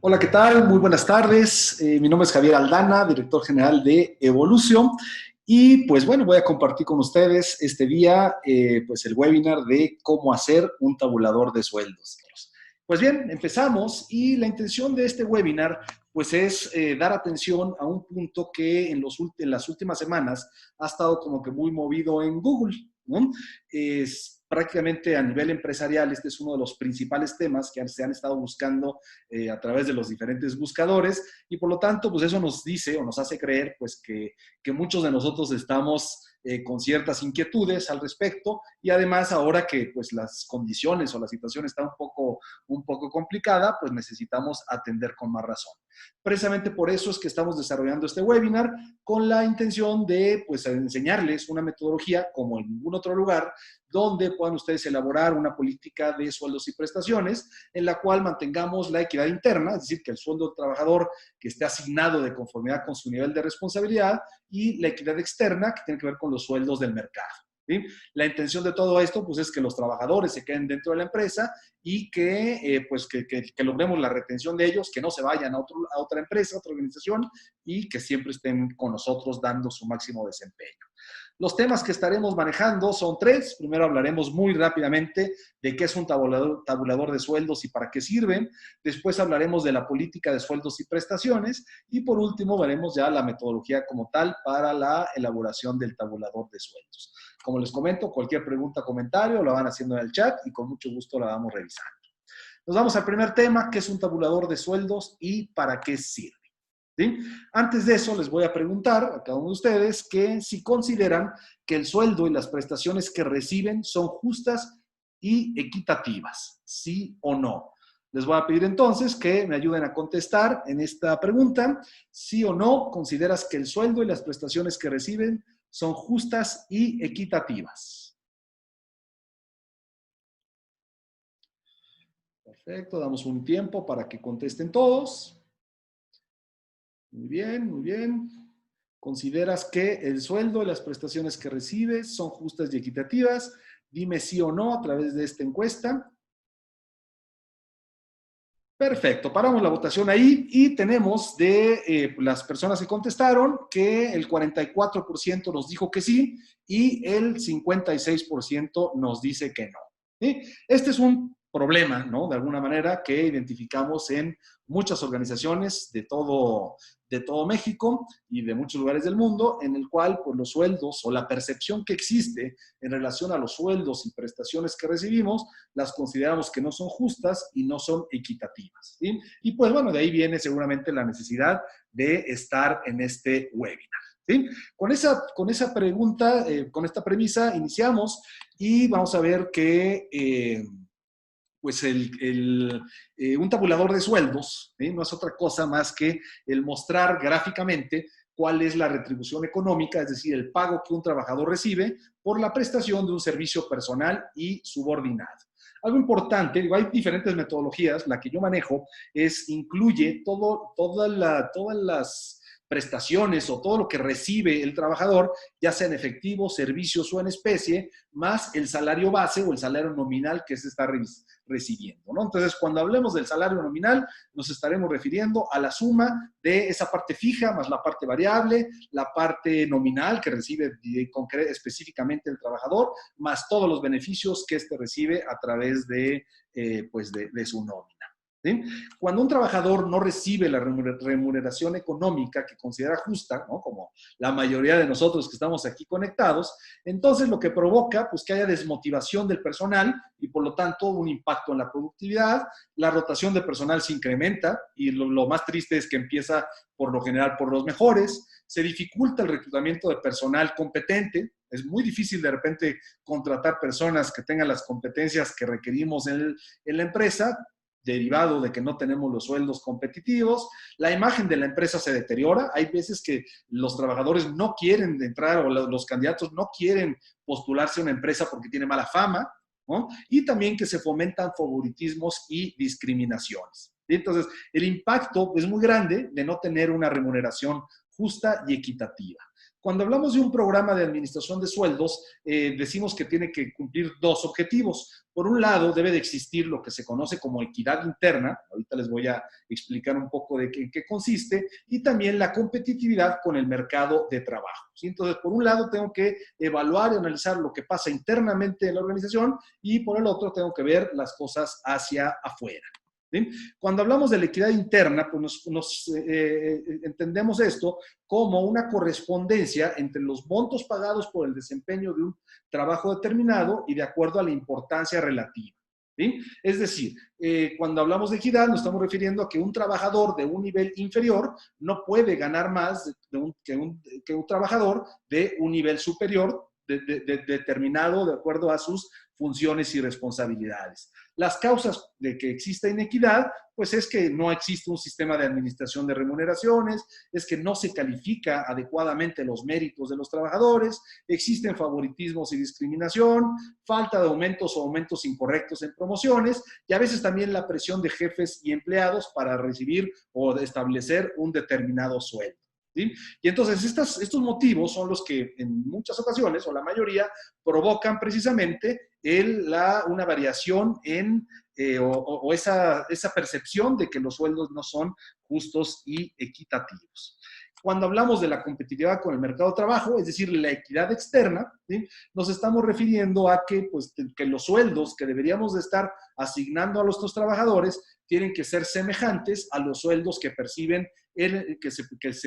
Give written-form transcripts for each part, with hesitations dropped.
Hola, ¿qué tal? Muy buenas tardes. Mi nombre es Javier Aldana, director general de Evolution. Y pues bueno, voy a compartir con ustedes este día pues el webinar de cómo hacer un tabulador de sueldos. Pues bien, empezamos y la intención de este webinar pues es dar atención a un punto que en las últimas semanas ha estado como que muy movido en Google, ¿no? Es prácticamente a nivel empresarial, este es uno de los principales temas que se han estado buscando a través de los diferentes buscadores y por lo tanto, pues eso nos dice o nos hace creer pues que muchos de nosotros estamos con ciertas inquietudes al respecto y además ahora que pues las condiciones o la situación está un poco complicada, pues necesitamos atender con más razón. Precisamente por eso es que estamos desarrollando este webinar con la intención de pues enseñarles una metodología como en ningún otro lugar donde puedan ustedes elaborar una política de sueldos y prestaciones en la cual mantengamos la equidad interna, es decir, que el sueldo del trabajador que esté asignado de conformidad con su nivel de responsabilidad y la equidad externa que tiene que ver con los sueldos del mercado. ¿Sí? La intención de todo esto pues, es que los trabajadores se queden dentro de la empresa y que logremos la retención de ellos, que no se vayan a otra empresa, a otra organización y que siempre estén con nosotros dando su máximo desempeño. Los temas que estaremos manejando son tres. Primero hablaremos muy rápidamente de qué es un tabulador de sueldos y para qué sirven. Después hablaremos de la política de sueldos y prestaciones. Y por último veremos ya la metodología como tal para la elaboración del tabulador de sueldos. Como les comento, cualquier pregunta o comentario lo van haciendo en el chat y con mucho gusto la vamos revisando. Nos vamos al primer tema, que es un tabulador de sueldos y para qué sirve. ¿Sí? Antes de eso, les voy a preguntar a cada uno de ustedes que si consideran que el sueldo y las prestaciones que reciben son justas y equitativas, ¿sí o no? Les voy a pedir entonces que me ayuden a contestar en esta pregunta. ¿Sí o no consideras que el sueldo y las prestaciones que reciben son justas y equitativas? Perfecto, damos un tiempo para que contesten todos. Muy bien, muy bien. ¿Consideras que el sueldo y las prestaciones que recibes son justas y equitativas? Dime sí o no a través de esta encuesta. Perfecto, paramos la votación ahí y tenemos de las personas que contestaron que el 44% nos dijo que sí y el 56% nos dice que no. ¿Sí? Este es un problema, ¿no? De alguna manera que identificamos en muchas organizaciones de todo México y de muchos lugares del mundo, en el cual pues, los sueldos o la percepción que existe en relación a los sueldos y prestaciones que recibimos, las consideramos que no son justas y no son equitativas. ¿Sí? Y pues bueno, de ahí viene seguramente la necesidad de estar en este webinar. ¿Sí? Con esa pregunta, con esta premisa, iniciamos y vamos a ver que pues un tabulador de sueldos no es otra cosa más que el mostrar gráficamente cuál es la retribución económica, es decir, el pago que un trabajador recibe por la prestación de un servicio personal y subordinado. Algo importante, digo, hay diferentes metodologías, la que yo manejo incluye todas las prestaciones o todo lo que recibe el trabajador, ya sea en efectivo, servicios o en especie, más el salario base o el salario nominal que se está recibiendo, ¿no? Entonces, cuando hablemos del salario nominal, nos estaremos refiriendo a la suma de esa parte fija más la parte variable, la parte nominal que recibe específicamente el trabajador, más todos los beneficios que éste recibe a través de su nómina. ¿Sí? Cuando un trabajador no recibe la remuneración económica que considera justa, ¿no? Como la mayoría de nosotros que estamos aquí conectados, entonces lo que provoca pues, que haya desmotivación del personal y por lo tanto un impacto en la productividad, la rotación de personal se incrementa y lo más triste es que empieza por lo general por los mejores, se dificulta el reclutamiento de personal competente, es muy difícil de repente contratar personas que tengan las competencias que requerimos en la empresa, derivado de que no tenemos los sueldos competitivos, la imagen de la empresa se deteriora, hay veces que los trabajadores no quieren entrar o los candidatos no quieren postularse a una empresa porque tiene mala fama, ¿no? Y también que se fomentan favoritismos y discriminaciones. Entonces, el impacto es muy grande de no tener una remuneración justa y equitativa. Cuando hablamos de un programa de administración de sueldos, decimos que tiene que cumplir dos objetivos. Por un lado, debe de existir lo que se conoce como equidad interna, ahorita les voy a explicar un poco de en qué consiste, y también la competitividad con el mercado de trabajo. ¿Sí? Entonces, por un lado, tengo que evaluar y analizar lo que pasa internamente en la organización, y por el otro, tengo que ver las cosas hacia afuera. ¿Sí? Cuando hablamos de la equidad interna, pues entendemos esto como una correspondencia entre los montos pagados por el desempeño de un trabajo determinado y de acuerdo a la importancia relativa. ¿Sí? Es decir, cuando hablamos de equidad nos estamos refiriendo a que un trabajador de un nivel inferior no puede ganar más que un trabajador de un nivel superior determinado de acuerdo a sus funciones y responsabilidades. Las causas de que exista inequidad, pues es que no existe un sistema de administración de remuneraciones, es que no se califica adecuadamente los méritos de los trabajadores, existen favoritismos y discriminación, falta de aumentos o aumentos incorrectos en promociones, y a veces también la presión de jefes y empleados para recibir o establecer un determinado sueldo. ¿Sí? Y entonces estos motivos son los que en muchas ocasiones, o la mayoría, provocan precisamente una variación o esa percepción de que los sueldos no son justos y equitativos. Cuando hablamos de la competitividad con el mercado de trabajo, es decir, la equidad externa, ¿sí? Nos estamos refiriendo a que los sueldos que deberíamos de estar asignando a nuestros trabajadores tienen que ser semejantes a los sueldos que se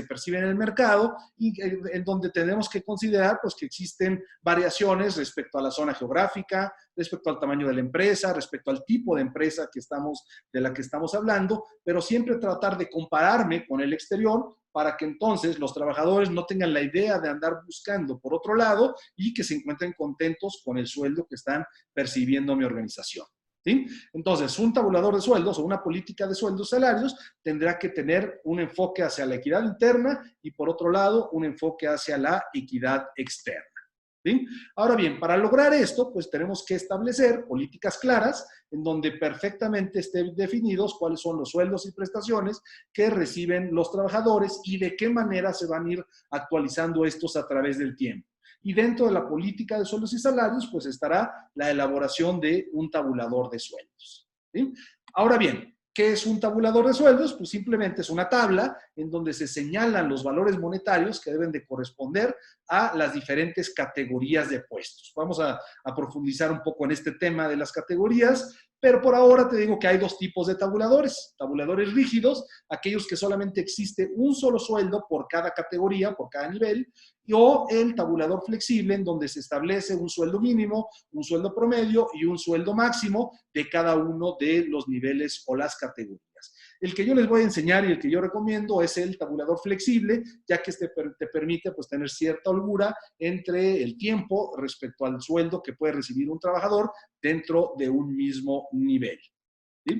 perciben en el mercado y en donde tenemos que considerar pues, que existen variaciones respecto a la zona geográfica, respecto al tamaño de la empresa, respecto al tipo de empresa de la que estamos hablando, pero siempre tratar de compararme con el exterior para que entonces los trabajadores no tengan la idea de andar buscando por otro lado y que se encuentren contentos con el sueldo que están percibiendo mi organización. ¿Sí? Entonces, un tabulador de sueldos o una política de sueldos salarios tendrá que tener un enfoque hacia la equidad interna y, por otro lado, un enfoque hacia la equidad externa. ¿Sí? Ahora bien, para lograr esto, pues tenemos que establecer políticas claras en donde perfectamente estén definidos cuáles son los sueldos y prestaciones que reciben los trabajadores y de qué manera se van a ir actualizando estos a través del tiempo. Y dentro de la política de sueldos y salarios, pues estará la elaboración de un tabulador de sueldos. ¿Sí? Ahora bien, ¿qué es un tabulador de sueldos? Pues simplemente es una tabla en donde se señalan los valores monetarios que deben de corresponder a las diferentes categorías de puestos. Vamos a profundizar un poco en este tema de las categorías, pero por ahora te digo que hay dos tipos de tabuladores. Tabuladores rígidos, aquellos que solamente existe un solo sueldo por cada categoría, por cada nivel, o el tabulador flexible, en donde se establece un sueldo mínimo, un sueldo promedio y un sueldo máximo de cada uno de los niveles o las categorías. El que yo les voy a enseñar y el que yo recomiendo es el tabulador flexible, ya que este te permite pues, tener cierta holgura entre el tiempo respecto al sueldo que puede recibir un trabajador dentro de un mismo nivel. ¿Sí?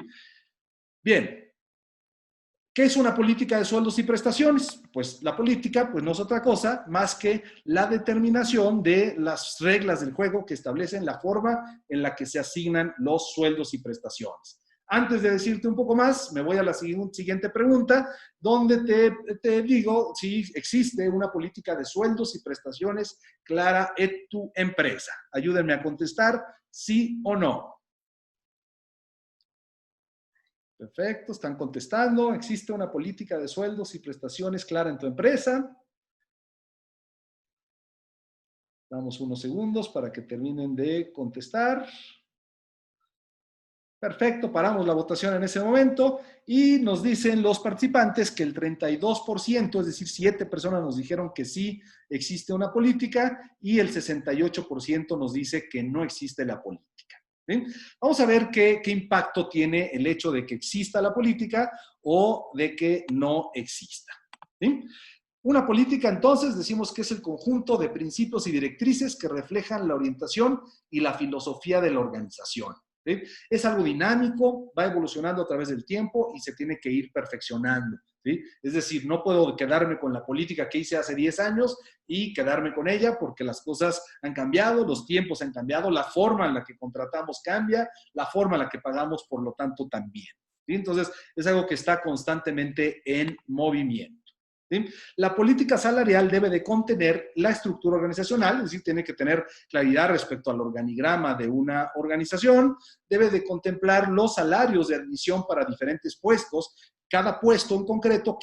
Bien. ¿Qué es una política de sueldos y prestaciones? Pues la política pues no es otra cosa más que la determinación de las reglas del juego que establecen la forma en la que se asignan los sueldos y prestaciones. Antes de decirte un poco más, me voy a la siguiente pregunta, donde te digo si existe una política de sueldos y prestaciones clara en tu empresa. Ayúdenme a contestar sí o no. Perfecto, están contestando. ¿Existe una política de sueldos y prestaciones clara en tu empresa? Damos unos segundos para que terminen de contestar. Perfecto, paramos la votación en ese momento y nos dicen los participantes que el 32%, es decir, 7 personas nos dijeron que sí existe una política y el 68% nos dice que no existe la política. ¿Sí? Vamos a ver qué impacto tiene el hecho de que exista la política o de que no exista. ¿Sí? Una política, entonces, decimos que es el conjunto de principios y directrices que reflejan la orientación y la filosofía de la organización. ¿Sí? Es algo dinámico, va evolucionando a través del tiempo y se tiene que ir perfeccionando. ¿Sí? Es decir, no puedo quedarme con la política que hice hace 10 años y quedarme con ella porque las cosas han cambiado, los tiempos han cambiado, la forma en la que contratamos cambia, la forma en la que pagamos, por lo tanto, también. ¿Sí? Entonces, es algo que está constantemente en movimiento. ¿sí? La política salarial debe de contener la estructura organizacional, es decir, tiene que tener claridad respecto al organigrama de una organización, debe de contemplar los salarios de admisión para diferentes puestos, cada puesto en concreto,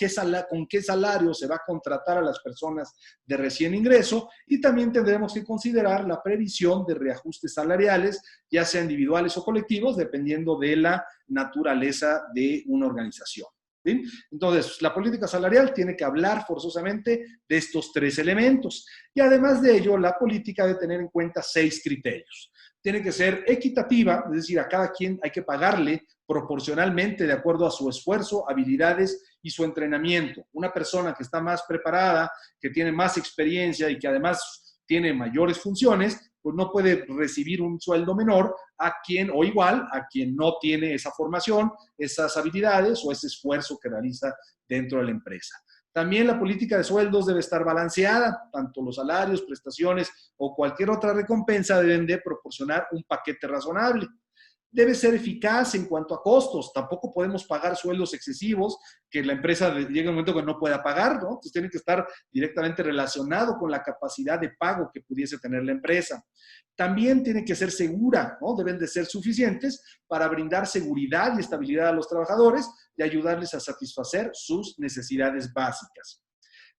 con qué salario se va a contratar a las personas de recién ingreso, y también tendremos que considerar la previsión de reajustes salariales, ya sea individuales o colectivos, dependiendo de la naturaleza de una organización. ¿Sí? Entonces, la política salarial tiene que hablar forzosamente de estos tres elementos. Y además de ello, la política debe tener en cuenta 6 criterios. Tiene que ser equitativa, es decir, a cada quien hay que pagarle proporcionalmente de acuerdo a su esfuerzo, habilidades y su entrenamiento. Una persona que está más preparada, que tiene más experiencia y que además tiene mayores funciones, pues no puede recibir un sueldo menor a quien, o igual, a quien no tiene esa formación, esas habilidades o ese esfuerzo que realiza dentro de la empresa. También la política de sueldos debe estar balanceada, tanto los salarios, prestaciones o cualquier otra recompensa deben de proporcionar un paquete razonable. Debe ser eficaz en cuanto a costos. Tampoco podemos pagar sueldos excesivos que la empresa llegue un momento que no pueda pagar, ¿no? Entonces tiene que estar directamente relacionado con la capacidad de pago que pudiese tener la empresa. También tiene que ser segura, ¿no? Deben de ser suficientes para brindar seguridad y estabilidad a los trabajadores y ayudarles a satisfacer sus necesidades básicas.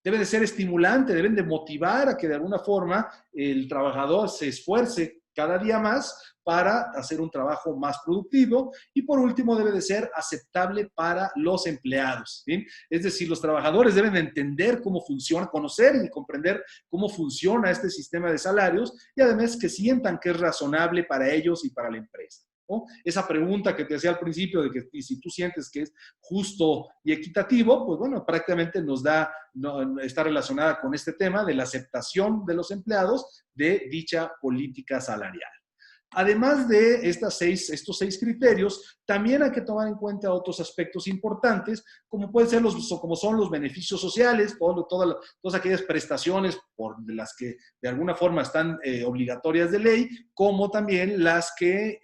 Debe de ser estimulante, deben de motivar a que de alguna forma el trabajador se esfuerce cada día más para hacer un trabajo más productivo. Y por último, debe de ser aceptable para los empleados, ¿sí? Es decir, los trabajadores deben de entender cómo funciona, conocer y comprender cómo funciona este sistema de salarios y además que sientan que es razonable para ellos y para la empresa, ¿no? Esa pregunta que te hacía al principio de que si tú sientes que es justo y equitativo, pues bueno, prácticamente está relacionada con este tema de la aceptación de los empleados de dicha política salarial. Además de estos 6 criterios, también hay que tomar en cuenta otros aspectos importantes, como pueden ser como son los beneficios sociales, todas aquellas prestaciones de las que de alguna forma están obligatorias de ley, como también las que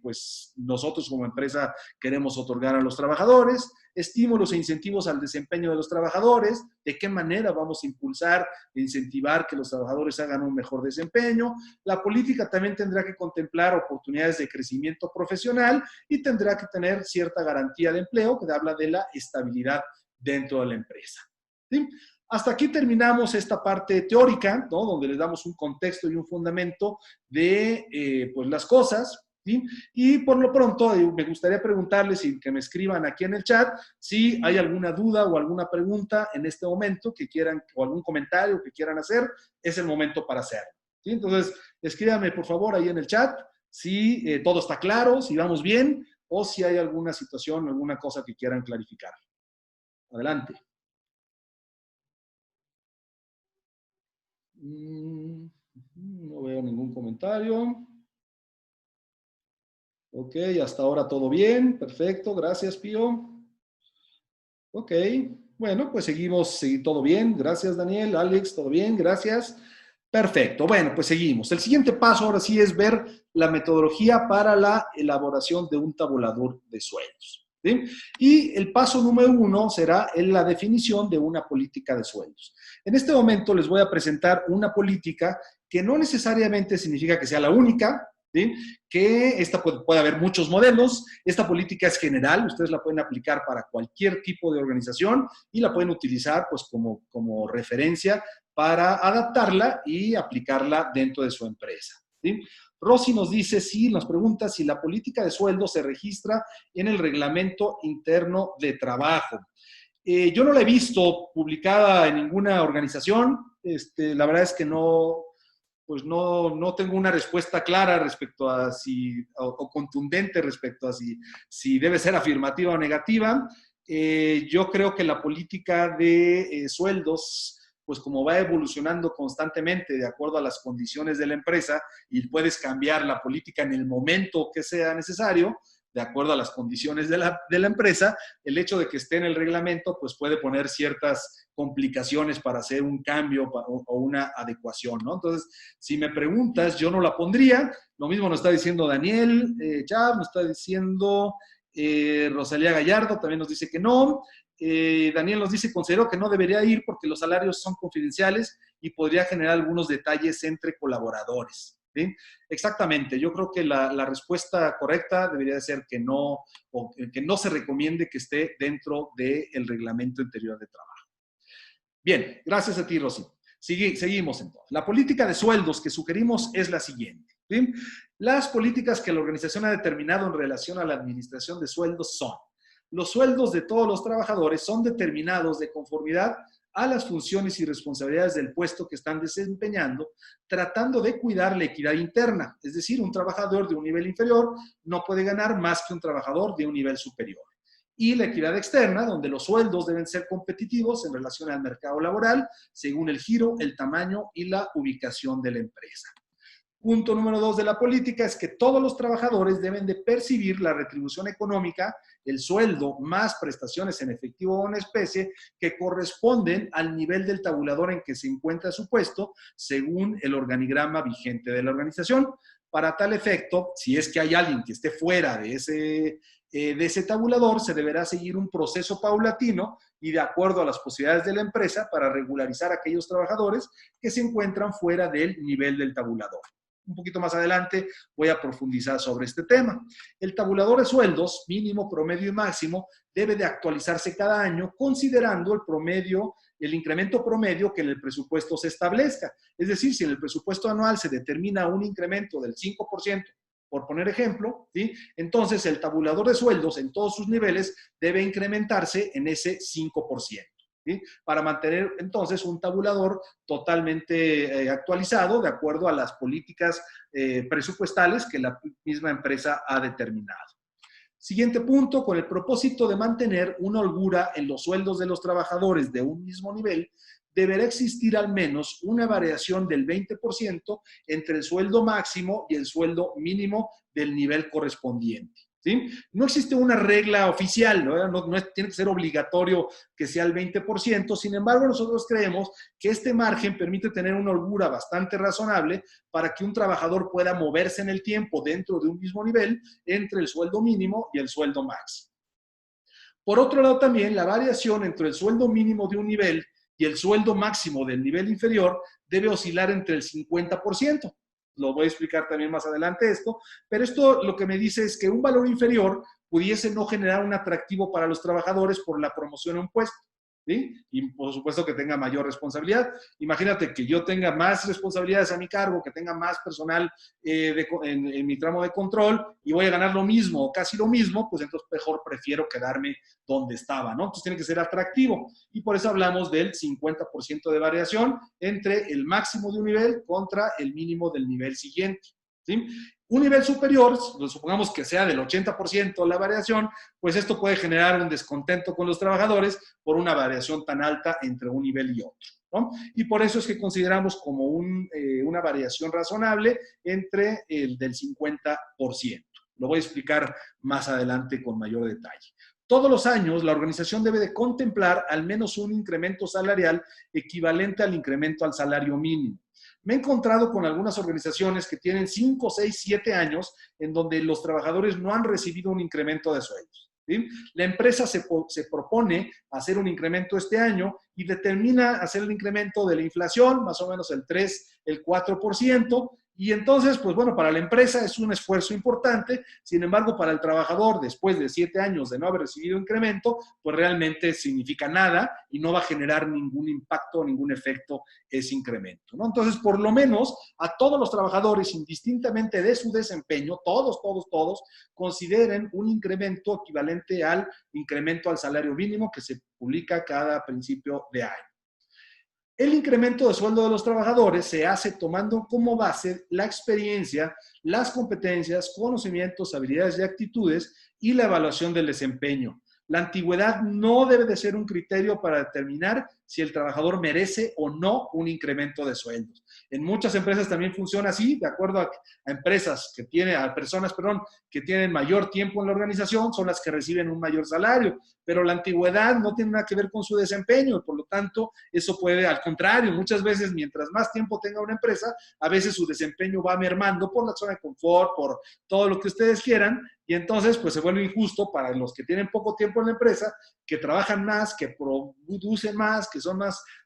pues nosotros como empresa queremos otorgar a los trabajadores, estímulos e incentivos al desempeño de los trabajadores, de qué manera vamos a impulsar e incentivar que los trabajadores hagan un mejor desempeño. La política también tendrá que contemplar oportunidades de crecimiento profesional y tendrá que tener cierta garantía de empleo que habla de la estabilidad dentro de la empresa. ¿Sí? Hasta aquí terminamos esta parte teórica, ¿no? Donde les damos un contexto y un fundamento de pues las cosas. ¿Sí? Y por lo pronto me gustaría preguntarles y que me escriban aquí en el chat si hay alguna duda o alguna pregunta en este momento que quieran, o algún comentario que quieran hacer, es el momento para hacerlo. ¿Sí? Entonces, escríbanme por favor ahí en el chat si todo está claro, si vamos bien o si hay alguna situación, alguna cosa que quieran clarificar. Adelante. No veo ningún comentario. Ok, hasta ahora todo bien, perfecto, gracias Pío. Ok, bueno, pues seguimos, todo bien, gracias Daniel, Alex, todo bien, gracias. Perfecto, bueno, pues seguimos. El siguiente paso ahora sí es ver la metodología para la elaboración de un tabulador de sueldos. ¿Sí? Y el paso número 1 será la definición de una política de sueldos. En este momento les voy a presentar una política que no necesariamente significa que sea la única, ¿sí? Que esta puede haber muchos modelos. Esta política es general, ustedes la pueden aplicar para cualquier tipo de organización y la pueden utilizar pues como referencia para adaptarla y aplicarla dentro de su empresa. ¿Sí? Rosy nos dice, sí, nos pregunta si la política de sueldo se registra en el reglamento interno de trabajo. Yo no la he visto publicada en ninguna organización. La verdad es que pues no tengo una respuesta clara respecto a o contundente respecto a si debe ser afirmativa o negativa. Yo creo que la política de sueldos, pues como va evolucionando constantemente de acuerdo a las condiciones de la empresa y puedes cambiar la política en el momento que sea necesario, de acuerdo a las condiciones de la empresa, el hecho de que esté en el reglamento pues puede poner ciertas complicaciones para hacer un cambio o una adecuación, ¿no? Entonces, si me preguntas, yo no la pondría. Lo mismo nos está diciendo Daniel Chav, nos está diciendo Rosalía Gallardo también nos dice que no. Daniel nos dice, considero que no debería ir porque los salarios son confidenciales y podría generar algunos detalles entre colaboradores. ¿Sí? Exactamente, yo creo que la respuesta correcta debería ser que no, o que no se recomiende que esté dentro del reglamento interior de trabajo. Bien, gracias a ti, Rosy. Seguimos entonces. La política de sueldos que sugerimos es la siguiente. ¿Sí? Las políticas que la organización ha determinado en relación a la administración de sueldos son: los sueldos de todos los trabajadores son determinados de conformidad a las funciones y responsabilidades del puesto que están desempeñando, tratando de cuidar la equidad interna. Es decir, un trabajador de un nivel inferior no puede ganar más que un trabajador de un nivel superior. Y la equidad externa, donde los sueldos deben ser competitivos en relación al mercado laboral, según el giro, el tamaño y la ubicación de la empresa. Punto número 2 de la política es que todos los trabajadores deben de percibir la retribución económica, el sueldo más prestaciones en efectivo o en especie, que corresponden al nivel del tabulador en que se encuentra su puesto, según el organigrama vigente de la organización. Para tal efecto, si es que hay alguien que esté fuera de ese tabulador, se deberá seguir un proceso paulatino y de acuerdo a las posibilidades de la empresa para regularizar a aquellos trabajadores que se encuentran fuera del nivel del tabulador. Un poquito más adelante voy a profundizar sobre este tema. El tabulador de sueldos, mínimo, promedio y máximo, debe de actualizarse cada año considerando el promedio, el incremento promedio que en el presupuesto se establezca. Es decir, si en el presupuesto anual se determina un incremento del 5%, por poner ejemplo, ¿sí? Entonces el tabulador de sueldos en todos sus niveles debe incrementarse en ese 5%. ¿Sí? Para mantener entonces un tabulador totalmente actualizado de acuerdo a las políticas presupuestales que la misma empresa ha determinado. Siguiente punto, con el propósito de mantener una holgura en los sueldos de los trabajadores de un mismo nivel, deberá existir al menos una variación del 20% entre el sueldo máximo y el sueldo mínimo del nivel correspondiente. ¿Sí? No existe una regla oficial, no tiene que ser obligatorio que sea el 20%, sin embargo nosotros creemos que este margen permite tener una holgura bastante razonable para que un trabajador pueda moverse en el tiempo dentro de un mismo nivel entre el sueldo mínimo y el sueldo máximo. Por otro lado también la variación entre el sueldo mínimo de un nivel y el sueldo máximo del nivel inferior debe oscilar entre el 50%. Lo voy a explicar también más adelante esto, pero esto lo que me dice es que un valor inferior pudiese no generar un atractivo para los trabajadores por la promoción a un puesto, ¿sí? Y por supuesto que tenga mayor responsabilidad. Imagínate que yo tenga más responsabilidades a mi cargo, que tenga más personal en mi tramo de control y voy a ganar lo mismo o casi lo mismo, pues entonces mejor prefiero quedarme donde estaba, ¿no? Entonces tiene que ser atractivo y por eso hablamos del 50% de variación entre el máximo de un nivel contra el mínimo del nivel siguiente, ¿sí? Un nivel superior, supongamos que sea del 80% la variación, pues esto puede generar un descontento con los trabajadores por una variación tan alta entre un nivel y otro, ¿no? Y por eso es que consideramos como una variación razonable entre el del 50%. Lo voy a explicar más adelante con mayor detalle. Todos los años, la organización debe de contemplar al menos un incremento salarial equivalente al incremento al salario mínimo. Me he encontrado con algunas organizaciones que tienen 5, 6, 7 años en donde los trabajadores no han recibido un incremento de sueldos, ¿sí? La empresa se propone hacer un incremento este año y determina hacer el incremento de la inflación, más o menos el 3, el 4%, y entonces, pues bueno, para la empresa es un esfuerzo importante, sin embargo, para el trabajador, después de 7 años de no haber recibido incremento, pues realmente significa nada y no va a generar ningún impacto, ningún efecto ese incremento, ¿no? Entonces, por lo menos, a todos los trabajadores, indistintamente de su desempeño, todos, consideren un incremento equivalente al incremento al salario mínimo que se publica cada principio de año. El incremento de sueldo de los trabajadores se hace tomando como base la experiencia, las competencias, conocimientos, habilidades y actitudes y la evaluación del desempeño. La antigüedad no debe de ser un criterio para determinar si el trabajador merece o no un incremento de sueldos. En muchas empresas también funciona así, de acuerdo a empresas que tienen, a personas, perdón, que tienen mayor tiempo en la organización, son las que reciben un mayor salario, pero la antigüedad no tiene nada que ver con su desempeño, por lo tanto, eso puede, al contrario, muchas veces, mientras más tiempo tenga una empresa, a veces su desempeño va mermando por la zona de confort, por todo lo que ustedes quieran, Y entonces, pues se vuelve injusto para los que tienen poco tiempo en la empresa, que trabajan más, que producen más, que son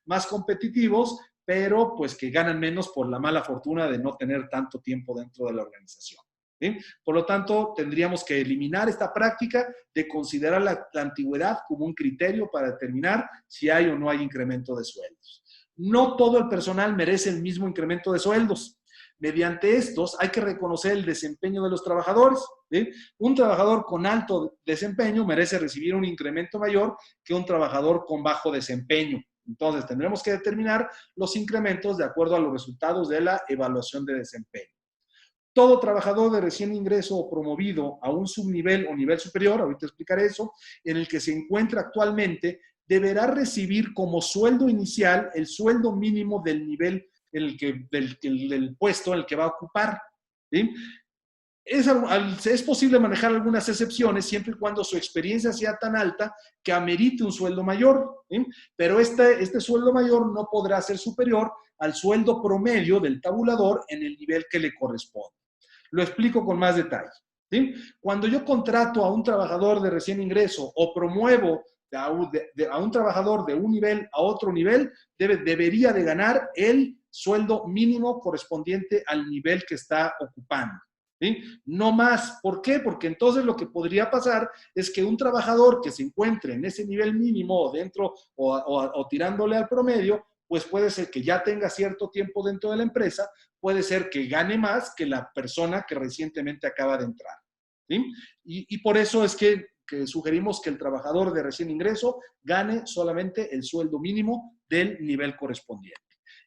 más competitivos, pero pues que ganan menos por la mala fortuna de no tener tanto tiempo dentro de la organización. ¿Sí? Por lo tanto, tendríamos que eliminar esta práctica de considerar la antigüedad como un criterio para determinar si hay o no hay incremento de sueldos. No todo el personal merece el mismo incremento de sueldos. Mediante estos hay que reconocer el desempeño de los trabajadores. ¿Sí? Un trabajador con alto desempeño merece recibir un incremento mayor que un trabajador con bajo desempeño. Entonces, tendremos que determinar los incrementos de acuerdo a los resultados de la evaluación de desempeño. Todo trabajador de recién ingreso o promovido a un subnivel o nivel superior, ahorita explicaré eso, en el que se encuentra actualmente, deberá recibir como sueldo inicial el sueldo mínimo del nivel del puesto en el que va a ocupar. ¿Sí? Es posible manejar algunas excepciones siempre y cuando su experiencia sea tan alta que amerite un sueldo mayor, ¿sí? Pero este sueldo mayor no podrá ser superior al sueldo promedio del tabulador en el nivel que le corresponde. Lo explico con más detalle. ¿Sí? Cuando yo contrato a un trabajador de recién ingreso o promuevo a un trabajador de un nivel a otro nivel, debería de ganar el sueldo mínimo correspondiente al nivel que está ocupando. ¿Sí? No más. ¿Por qué? Porque entonces lo que podría pasar es que un trabajador que se encuentre en ese nivel mínimo o dentro o tirándole al promedio, pues puede ser que ya tenga cierto tiempo dentro de la empresa, puede ser que gane más que la persona que recientemente acaba de entrar. ¿Sí? Y por eso es que sugerimos que el trabajador de recién ingreso gane solamente el sueldo mínimo del nivel correspondiente.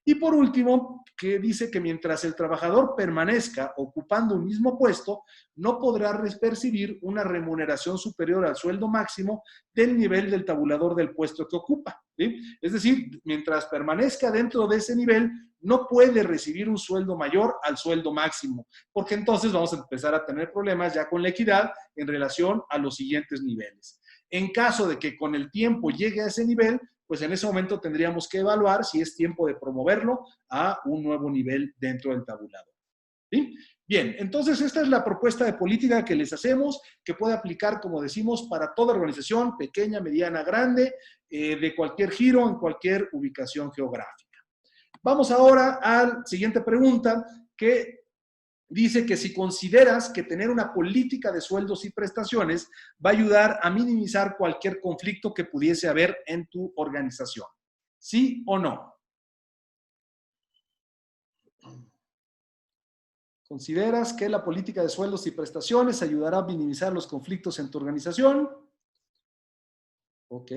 Y por último, que dice que mientras el trabajador permanezca ocupando un mismo puesto, no podrá percibir una remuneración superior al sueldo máximo del nivel del tabulador del puesto que ocupa. ¿Sí? Es decir, mientras permanezca dentro de ese nivel, no puede recibir un sueldo mayor al sueldo máximo, porque entonces vamos a empezar a tener problemas ya con la equidad en relación a los siguientes niveles. En caso de que con el tiempo llegue a ese nivel, pues en ese momento tendríamos que evaluar si es tiempo de promoverlo a un nuevo nivel dentro del tabulador. ¿Sí? Bien, entonces esta es la propuesta de política que les hacemos, que puede aplicar, como decimos, para toda organización, pequeña, mediana, grande, de cualquier giro, en cualquier ubicación geográfica. Vamos ahora a la siguiente pregunta, que dice que si consideras que tener una política de sueldos y prestaciones va a ayudar a minimizar cualquier conflicto que pudiese haber en tu organización. ¿Sí o no? ¿Consideras que la política de sueldos y prestaciones ayudará a minimizar los conflictos en tu organización? Ok.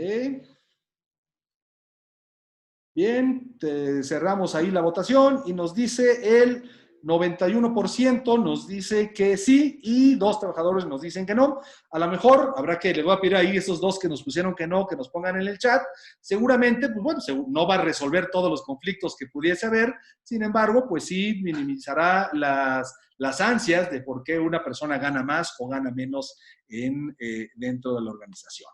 Bien, cerramos ahí la votación y nos dice el 91% nos dice que sí y 2 trabajadores nos dicen que no. A lo mejor habrá que, le voy a pedir ahí a esos 2 que nos pusieron que no, que nos pongan en el chat. Seguramente, pues bueno, no va a resolver todos los conflictos que pudiese haber, sin embargo, pues sí minimizará las ansias de por qué una persona gana más o gana menos dentro de la organización.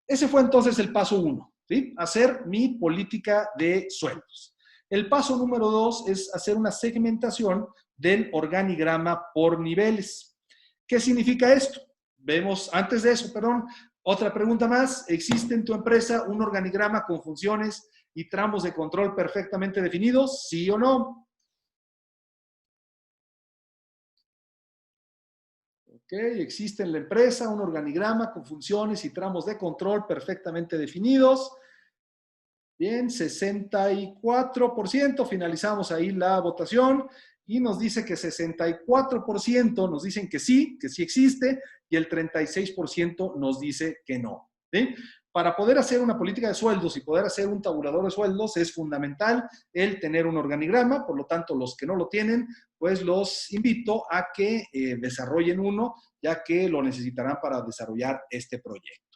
Ese fue entonces el paso 1, ¿sí? Hacer mi política de sueldos. El paso número 2 es hacer una segmentación del organigrama por niveles. ¿Qué significa esto? Vemos, antes de eso, perdón, otra pregunta más. ¿Existe en tu empresa un organigrama con funciones y tramos de control perfectamente definidos? ¿Sí o no? Ok, existe en la empresa un organigrama con funciones y tramos de control perfectamente definidos. Bien, 64%, finalizamos ahí la votación y nos dice que 64% nos dicen que sí existe y el 36% nos dice que no. ¿Sí? Para poder hacer una política de sueldos y poder hacer un tabulador de sueldos es fundamental el tener un organigrama, por lo tanto los que no lo tienen, pues los invito a que desarrollen uno, ya que lo necesitarán para desarrollar este proyecto.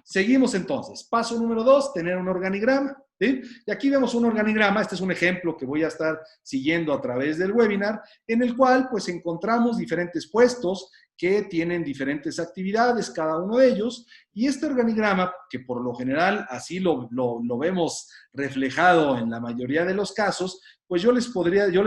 Seguimos entonces. Paso número 2, tener un organigrama. ¿Sí? Y aquí vemos un organigrama, este es un ejemplo que voy a estar siguiendo a través del webinar, en el cual pues encontramos diferentes puestos que tienen diferentes actividades, cada uno de ellos, y este organigrama, que por lo general así lo vemos reflejado en la mayoría de los casos, pues yo les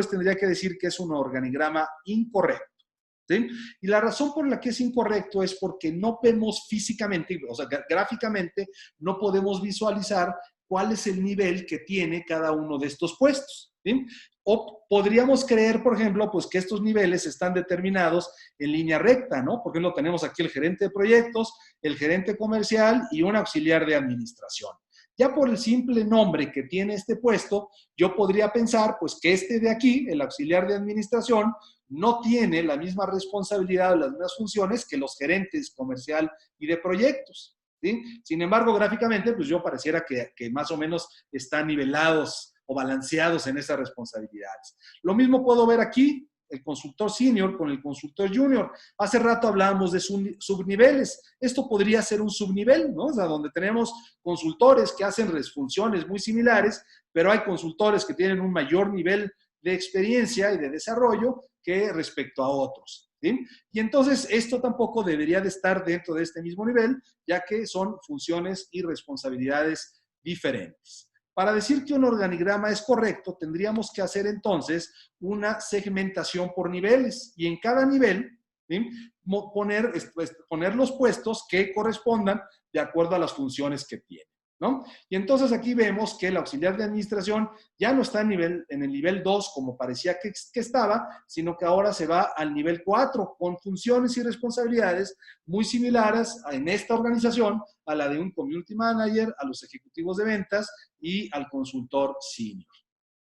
tendría que decir que es un organigrama incorrecto. ¿sí? Y la razón por la que es incorrecto es porque no vemos físicamente, o sea, gráficamente, no podemos visualizar cuál es el nivel que tiene cada uno de estos puestos, ¿sí? O podríamos creer, por ejemplo, pues que estos niveles están determinados en línea recta, ¿no? Por ejemplo, tenemos aquí el gerente de proyectos, el gerente comercial y un auxiliar de administración. Ya por el simple nombre que tiene este puesto, yo podría pensar, pues, que este de aquí, el auxiliar de administración, no tiene la misma responsabilidad o las mismas funciones que los gerentes comercial y de proyectos, ¿sí? Sin embargo, gráficamente, pues yo pareciera que más o menos están nivelados o balanceados en esas responsabilidades. Lo mismo puedo ver aquí, el consultor senior con el consultor junior. Hace rato hablábamos de subniveles. Esto podría ser un subnivel, ¿no? O sea, donde tenemos consultores que hacen funciones muy similares, pero hay consultores que tienen un mayor nivel de experiencia y de desarrollo que respecto a otros, ¿sí? Y entonces esto tampoco debería de estar dentro de este mismo nivel, ya que son funciones y responsabilidades diferentes. Para decir que un organigrama es correcto, tendríamos que hacer entonces una segmentación por niveles y en cada nivel, ¿sí?, poner los puestos que correspondan de acuerdo a las funciones que tiene, ¿no? Y entonces aquí vemos que el auxiliar de administración ya no está en el nivel 2 como parecía que estaba, sino que ahora se va al nivel 4 con funciones y responsabilidades muy similares en esta organización a la de un community manager, a los ejecutivos de ventas y al consultor senior,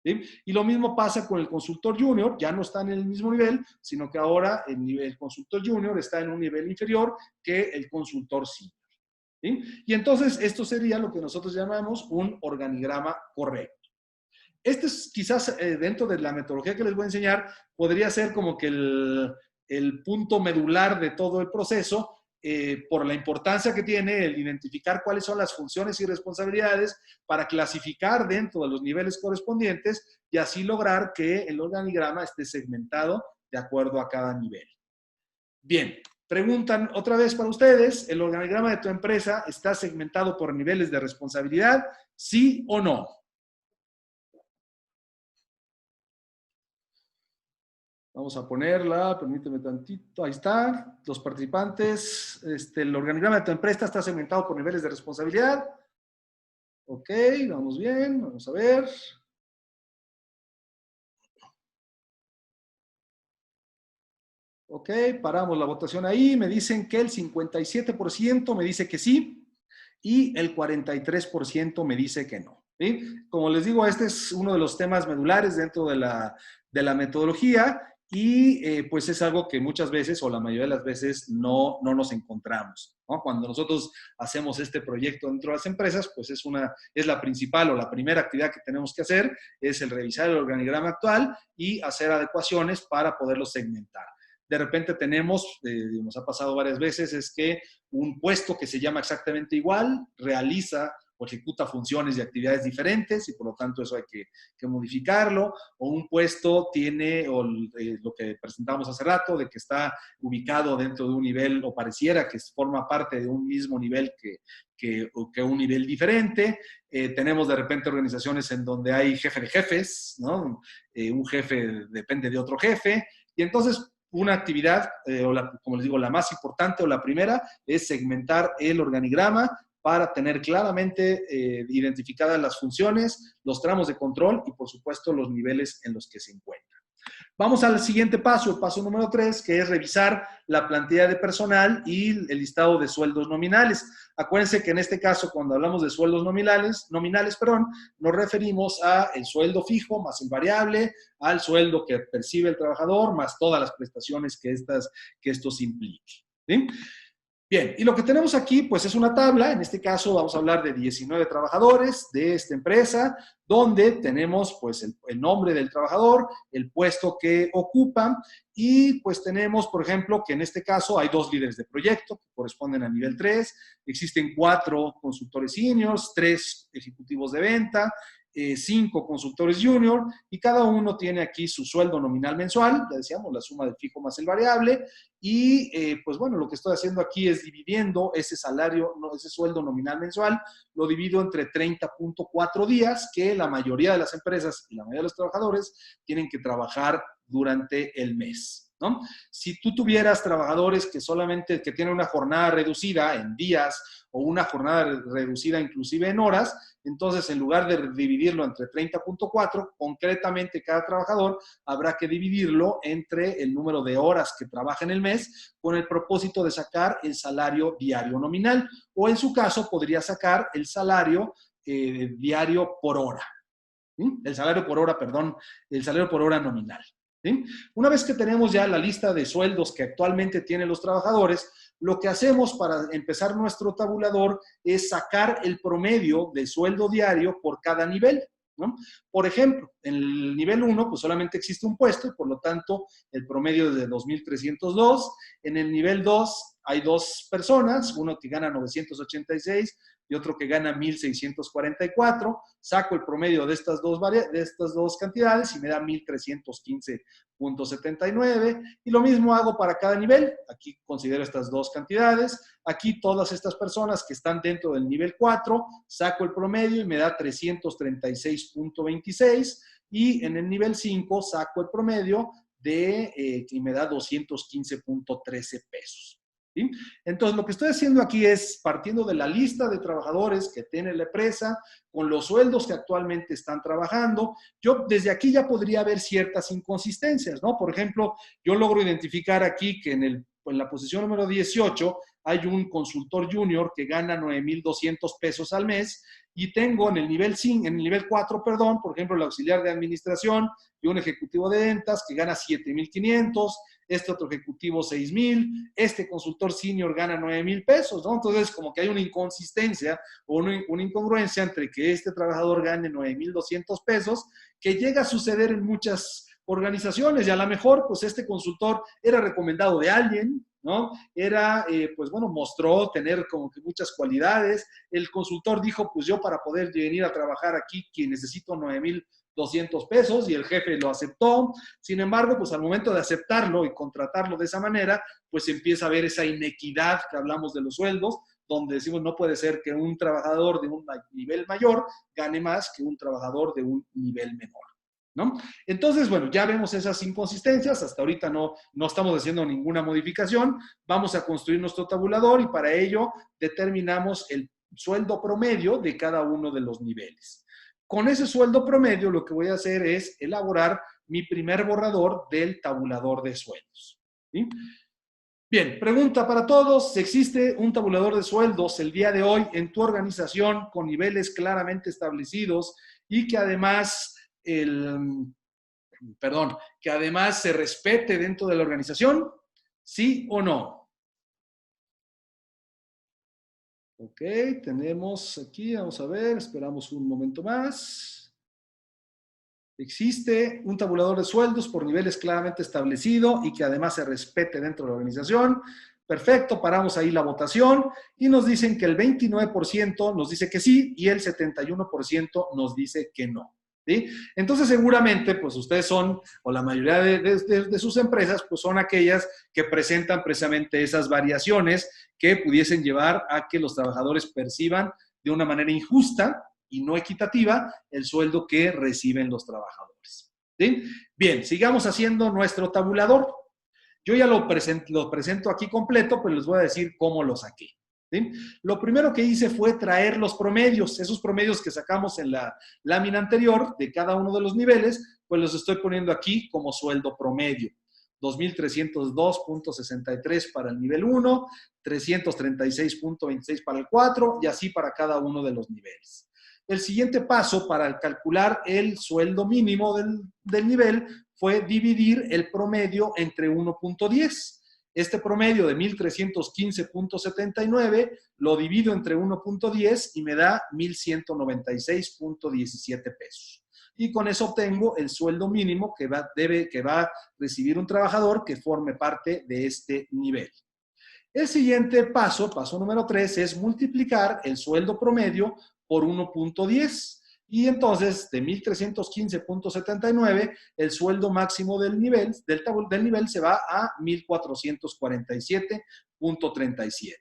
¿sí? Y lo mismo pasa con el consultor junior, ya no está en el mismo nivel, sino que ahora el consultor junior está en un nivel inferior que el consultor senior, ¿sí? Y entonces esto sería lo que nosotros llamamos un organigrama correcto. Este es quizás dentro de la metodología que les voy a enseñar, podría ser como que el punto medular de todo el proceso, por la importancia que tiene el identificar cuáles son las funciones y responsabilidades para clasificar dentro de los niveles correspondientes y así lograr que el organigrama esté segmentado de acuerdo a cada nivel. Bien, preguntan otra vez para ustedes, ¿el organigrama de tu empresa está segmentado por niveles de responsabilidad? ¿Sí o no? Vamos a ponerla, permíteme tantito, ahí está, los participantes, el organigrama de tu empresa está segmentado por niveles de responsabilidad. Ok, vamos bien, vamos a ver. Ok, paramos la votación ahí, me dicen que el 57% me dice que sí y el 43% me dice que no, ¿sí? Como les digo, este es uno de los temas medulares dentro de la metodología y pues es algo que muchas veces o la mayoría de las veces no nos encontramos, ¿no? Cuando nosotros hacemos este proyecto dentro de las empresas, pues es la principal o la primera actividad que tenemos que hacer, es el revisar el organigrama actual y hacer adecuaciones para poderlo segmentar. De repente tenemos, nos ha pasado varias veces, es que un puesto que se llama exactamente igual realiza o ejecuta funciones y actividades diferentes y por lo tanto eso hay que modificarlo, o un puesto tiene lo que presentamos hace rato, de que está ubicado dentro de un nivel o pareciera que forma parte de un mismo nivel que un nivel diferente. Tenemos de repente organizaciones en donde hay jefe de jefes, ¿no? Un jefe depende de otro jefe y entonces una actividad, como les digo, la más importante o la primera es segmentar el organigrama para tener claramente identificadas las funciones, los tramos de control y, por supuesto, los niveles en los que se encuentra. Vamos al siguiente paso, el paso número 3, que es revisar la plantilla de personal y el listado de sueldos nominales. Acuérdense que en este caso, cuando hablamos de sueldos nominales, nos referimos a el sueldo fijo más el variable, al sueldo que percibe el trabajador, más todas las prestaciones que estos impliquen, ¿sí? Bien, y lo que tenemos aquí, pues es una tabla, en este caso vamos a hablar de 19 trabajadores de esta empresa, donde tenemos pues el nombre del trabajador, el puesto que ocupa, y pues tenemos, por ejemplo, que en este caso hay 2 líderes de proyecto que corresponden a nivel 3, existen 4 consultores seniors, 3 ejecutivos de venta, 5 consultores junior, y cada uno tiene aquí su sueldo nominal mensual, ya decíamos, la suma del fijo más el variable, y pues bueno, lo que estoy haciendo aquí es dividiendo ese salario, ese sueldo nominal mensual, lo divido entre 30.4 días, que la mayoría de las empresas y la mayoría de los trabajadores tienen que trabajar durante el mes, ¿no? Si tú tuvieras trabajadores que solamente que tienen una jornada reducida en días o una jornada reducida inclusive en horas, entonces en lugar de dividirlo entre 30.4, concretamente cada trabajador habrá que dividirlo entre el número de horas que trabaja en el mes con el propósito de sacar el salario diario nominal, o en su caso podría sacar el salario diario por hora. ¿Sí? El salario por hora, perdón, el salario por hora nominal. ¿Sí? Una vez que tenemos ya la lista de sueldos que actualmente tienen los trabajadores, lo que hacemos para empezar nuestro tabulador es sacar el promedio de sueldo diario por cada nivel, ¿no? Por ejemplo, en el nivel 1, pues solamente existe un puesto y por lo tanto el promedio es de 2,302. En el nivel 2 hay dos personas, uno que gana 986 y otro que gana 1,644. Saco el promedio de estas dos cantidades y me da 1,315.79. Y lo mismo hago para cada nivel. Aquí considero estas dos cantidades. Aquí todas estas personas que están dentro del nivel 4, saco el promedio y me da 336.26. Y en el nivel 5 saco el promedio y me da 215.13 pesos. ¿Sí? Entonces, lo que estoy haciendo aquí es partiendo de la lista de trabajadores que tiene la empresa, con los sueldos que actualmente están trabajando. Yo desde aquí ya podría ver ciertas inconsistencias, ¿no? Por ejemplo, yo logro identificar aquí que en la posición número 18 hay un consultor junior que gana 9,200 pesos al mes y tengo en el nivel 4, perdón, por ejemplo, el auxiliar de administración y un ejecutivo de ventas que gana 7,500, este otro ejecutivo 6,000, este consultor senior gana 9,000 pesos, ¿no? Entonces, como que hay una inconsistencia o una incongruencia entre que este trabajador gane 9,200 pesos, que llega a suceder en muchas organizaciones y a lo mejor, pues este consultor era recomendado de alguien, ¿no? Pues bueno, mostró tener como que muchas cualidades. El consultor dijo, pues yo para poder venir a trabajar aquí, que necesito 9,200 pesos y el jefe lo aceptó. Sin embargo, pues al momento de aceptarlo y contratarlo de esa manera, pues empieza a haber esa inequidad que hablamos de los sueldos, donde decimos no puede ser que un trabajador de un nivel mayor gane más que un trabajador de un nivel menor, ¿no? Entonces, bueno, ya vemos esas inconsistencias. Hasta ahorita no estamos haciendo ninguna modificación. Vamos a construir nuestro tabulador y para ello determinamos el sueldo promedio de cada uno de los niveles. Con ese sueldo promedio lo que voy a hacer es elaborar mi primer borrador del tabulador de sueldos. ¿Sí? Bien, pregunta para todos. ¿Existe un tabulador de sueldos el día de hoy en tu organización con niveles claramente establecidos y que además que además se respete dentro de la organización? ¿Sí o no? Ok, tenemos aquí, vamos a ver, esperamos un momento más. Existe un tabulador de sueldos por niveles claramente establecido y que además se respete dentro de la organización. Perfecto, paramos ahí la votación y nos dicen que el 29% nos dice que sí y el 71% nos dice que no. ¿Sí? Entonces seguramente pues ustedes son, o la mayoría de sus empresas, pues son aquellas que presentan precisamente esas variaciones que pudiesen llevar a que los trabajadores perciban de una manera injusta y no equitativa el sueldo que reciben los trabajadores. ¿Sí? Bien, sigamos haciendo nuestro tabulador. Yo ya lo presento aquí completo, pero les voy a decir cómo lo saqué. ¿Sí? Lo primero que hice fue traer los promedios, esos promedios que sacamos en la lámina anterior de cada uno de los niveles, pues los estoy poniendo aquí como sueldo promedio. 2,302.63 para el nivel 1, 336.26 para el 4 y así para cada uno de los niveles. El siguiente paso para calcular el sueldo mínimo del nivel fue dividir el promedio entre 1.10. Este promedio de 1,315.79 lo divido entre 1.10 y me da 1,196.17 pesos. Y con eso obtengo el sueldo mínimo que va a recibir un trabajador que forme parte de este nivel. El siguiente paso, paso número 3, es multiplicar el sueldo promedio por 1.10. Y entonces, de 1,315.79, el sueldo máximo del nivel se va a 1,447.37.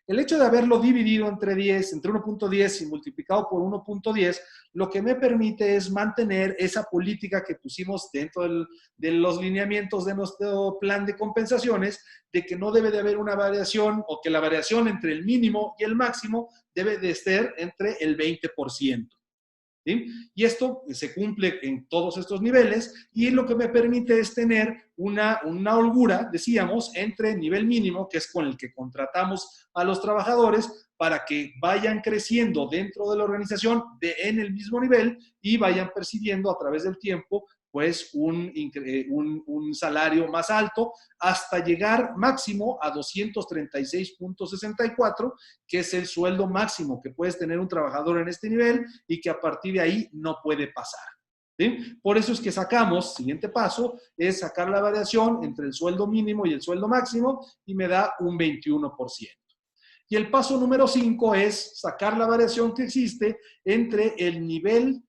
El hecho de haberlo dividido entre 10, entre 1.10 y multiplicado por 1.10, lo que me permite es mantener esa política que pusimos dentro de los lineamientos de nuestro plan de compensaciones, de que no debe de haber una variación, o que la variación entre el mínimo y el máximo debe de ser entre el 20%. ¿Sí? Y esto se cumple en todos estos niveles, y lo que me permite es tener una holgura, decíamos, entre el nivel mínimo, que es con el que contratamos a los trabajadores, para que vayan creciendo dentro de la organización en el mismo nivel y vayan percibiendo a través del tiempo pues un salario más alto, hasta llegar máximo a 236.64, que es el sueldo máximo que puedes tener un trabajador en este nivel y que a partir de ahí no puede pasar. ¿Sí? Por eso es que sacamos, siguiente paso, es sacar la variación entre el sueldo mínimo y el sueldo máximo, y me da un 21%. Y el paso número 5 es sacar la variación que existe entre el nivel,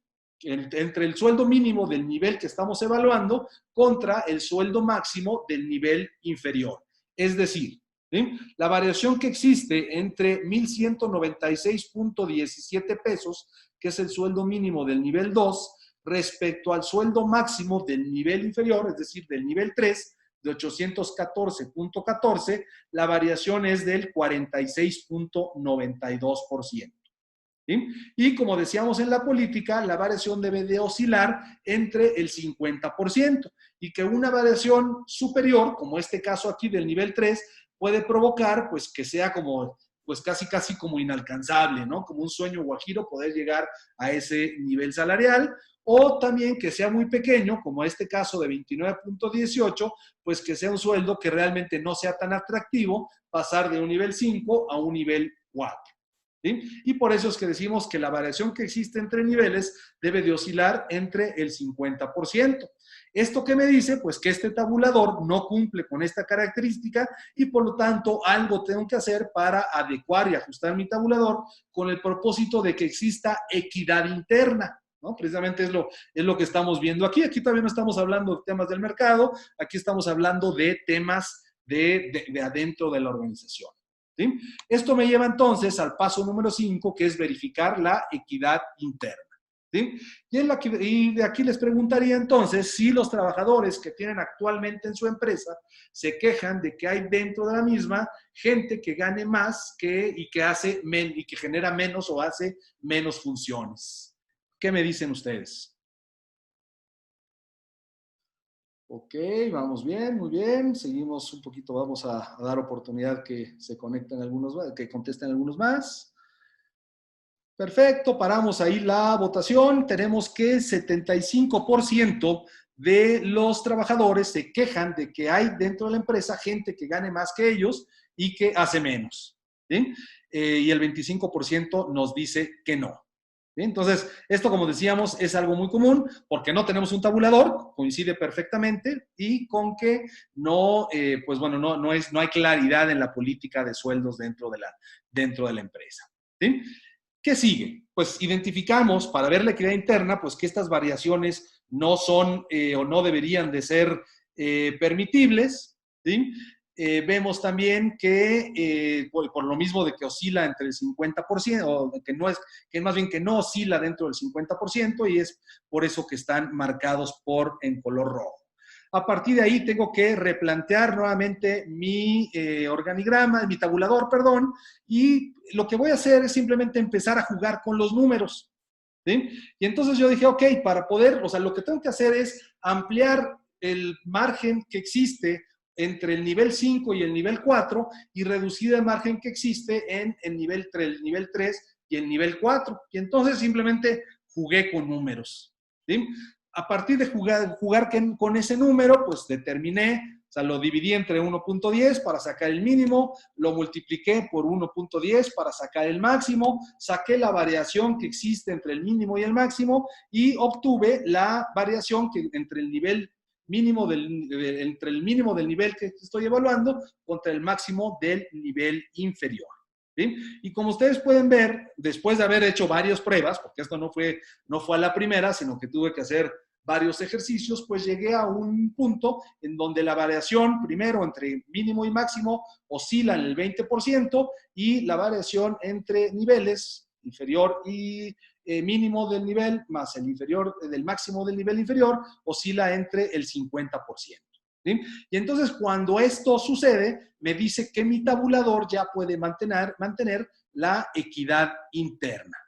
entre el sueldo mínimo del nivel que estamos evaluando contra el sueldo máximo del nivel inferior. Es decir, ¿sí? La variación que existe entre 1,196.17 pesos, que es el sueldo mínimo del nivel 2, respecto al sueldo máximo del nivel inferior, es decir, del nivel 3, de 814.14, la variación es del 46.92%. ¿Sí? Y como decíamos en la política, la variación debe de oscilar entre el 50%, y que una variación superior, como este caso aquí del nivel 3, puede provocar pues que sea como pues casi como inalcanzable, ¿no? Como un sueño guajiro poder llegar a ese nivel salarial, o también que sea muy pequeño, como este caso de 29.18, pues que sea un sueldo que realmente no sea tan atractivo pasar de un nivel 5 a un nivel 4. ¿Sí? Y por eso es que decimos que la variación que existe entre niveles debe de oscilar entre el 50%. ¿Esto qué me dice? Pues que este tabulador no cumple con esta característica, y por lo tanto algo tengo que hacer para adecuar y ajustar mi tabulador con el propósito de que exista equidad interna, ¿no? Precisamente es lo que estamos viendo aquí. Aquí todavía no estamos hablando de temas del mercado, aquí estamos hablando de temas de adentro de la organización. ¿Sí? Esto me lleva entonces al paso número 5, que es verificar la equidad interna. ¿Sí? Y de aquí les preguntaría entonces si los trabajadores que tienen actualmente en su empresa se quejan de que hay dentro de la misma gente que gane más y que genera menos o hace menos funciones. ¿Qué me dicen ustedes? Ok, vamos bien, muy bien. Seguimos un poquito, vamos a dar oportunidad que se conecten algunos más, que contesten algunos más. Perfecto, paramos ahí la votación. Tenemos que el 75% de los trabajadores se quejan de que hay dentro de la empresa gente que gane más que ellos y que hace menos. ¿Sí? Y el 25% nos dice que no. ¿Sí? Entonces, esto, como decíamos, es algo muy común porque no tenemos un tabulador, coincide perfectamente, y con que no, pues bueno, no hay claridad en la política de sueldos dentro de la empresa. ¿Sí? ¿Qué sigue? Pues identificamos para ver la equidad interna, pues que estas variaciones no son o no deberían de ser permitibles, ¿sí? Vemos también que por lo mismo de que oscila entre el 50%, o que más bien que no oscila dentro del 50%, y es por eso que están marcados en color rojo. A partir de ahí tengo que replantear nuevamente mi organigrama, mi tabulador, perdón, y lo que voy a hacer es simplemente empezar a jugar con los números. ¿Sí? Y entonces yo dije, ok, para poder, o sea, lo que tengo que hacer es ampliar el margen que existe entre el nivel 5 y el nivel 4, y reducir el margen que existe en el nivel 3 y el nivel 4. Y entonces simplemente jugué con números. ¿Sí? A partir de jugar con ese número, pues determiné, o sea, lo dividí entre 1.10 para sacar el mínimo, lo multipliqué por 1.10 para sacar el máximo, saqué la variación que existe entre el mínimo y el máximo, y obtuve la variación entre el nivel mínimo entre el mínimo del nivel que estoy evaluando contra el máximo del nivel inferior. ¿Sí? Y como ustedes pueden ver, después de haber hecho varias pruebas, porque esto no fue a la primera, sino que tuve que hacer varios ejercicios, pues llegué a un punto en donde la variación, primero entre mínimo y máximo, oscila en el 20% y la variación entre niveles, inferior y mínimo del nivel, más el inferior, del máximo del nivel inferior, oscila entre el 50%. ¿Sí? Y entonces cuando esto sucede, me dice que mi tabulador ya puede mantener la equidad interna.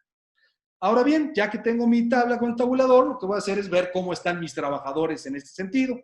Ahora bien, ya que tengo mi tabla con el tabulador, lo que voy a hacer es ver cómo están mis trabajadores en este sentido.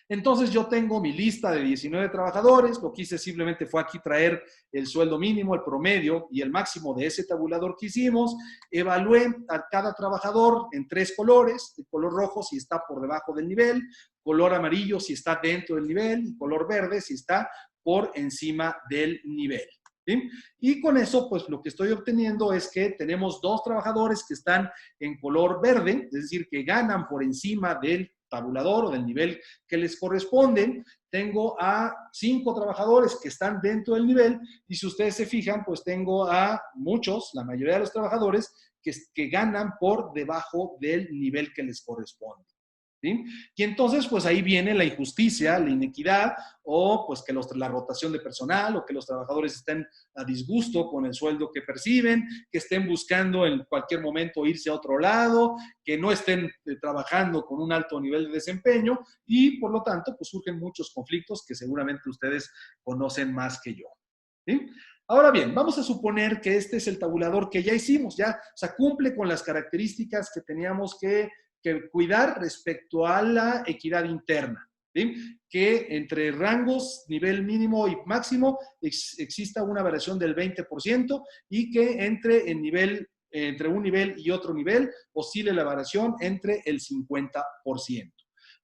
Entonces yo tengo mi lista de 19 trabajadores, lo que hice simplemente fue aquí traer el sueldo mínimo, el promedio y el máximo de ese tabulador que hicimos, evalué a cada trabajador en 3 colores, el color rojo si está por debajo del nivel, color amarillo si está dentro del nivel y color verde si está por encima del nivel. ¿Sí? Y con eso, pues lo que estoy obteniendo es que tenemos 2 trabajadores que están en color verde, es decir, que ganan por encima del tabulador o del nivel que les corresponde. Tengo a 5 trabajadores que están dentro del nivel y si ustedes se fijan, pues tengo a muchos, la mayoría de los trabajadores, que ganan por debajo del nivel que les corresponde. ¿Sí? Y entonces, pues ahí viene la injusticia, la inequidad, o pues que la rotación de personal, o que los trabajadores estén a disgusto con el sueldo que perciben, que estén buscando en cualquier momento irse a otro lado, que no estén trabajando con un alto nivel de desempeño, y por lo tanto, pues surgen muchos conflictos que seguramente ustedes conocen más que yo. ¿Sí? Ahora bien, vamos a suponer que este es el tabulador que ya hicimos, ya, o sea, cumple con las características que teníamos que cuidar respecto a la equidad interna. ¿Sí? Que entre rangos, nivel mínimo y máximo, exista una variación del 20% y que entre un nivel y otro nivel oscile la variación entre el 50%.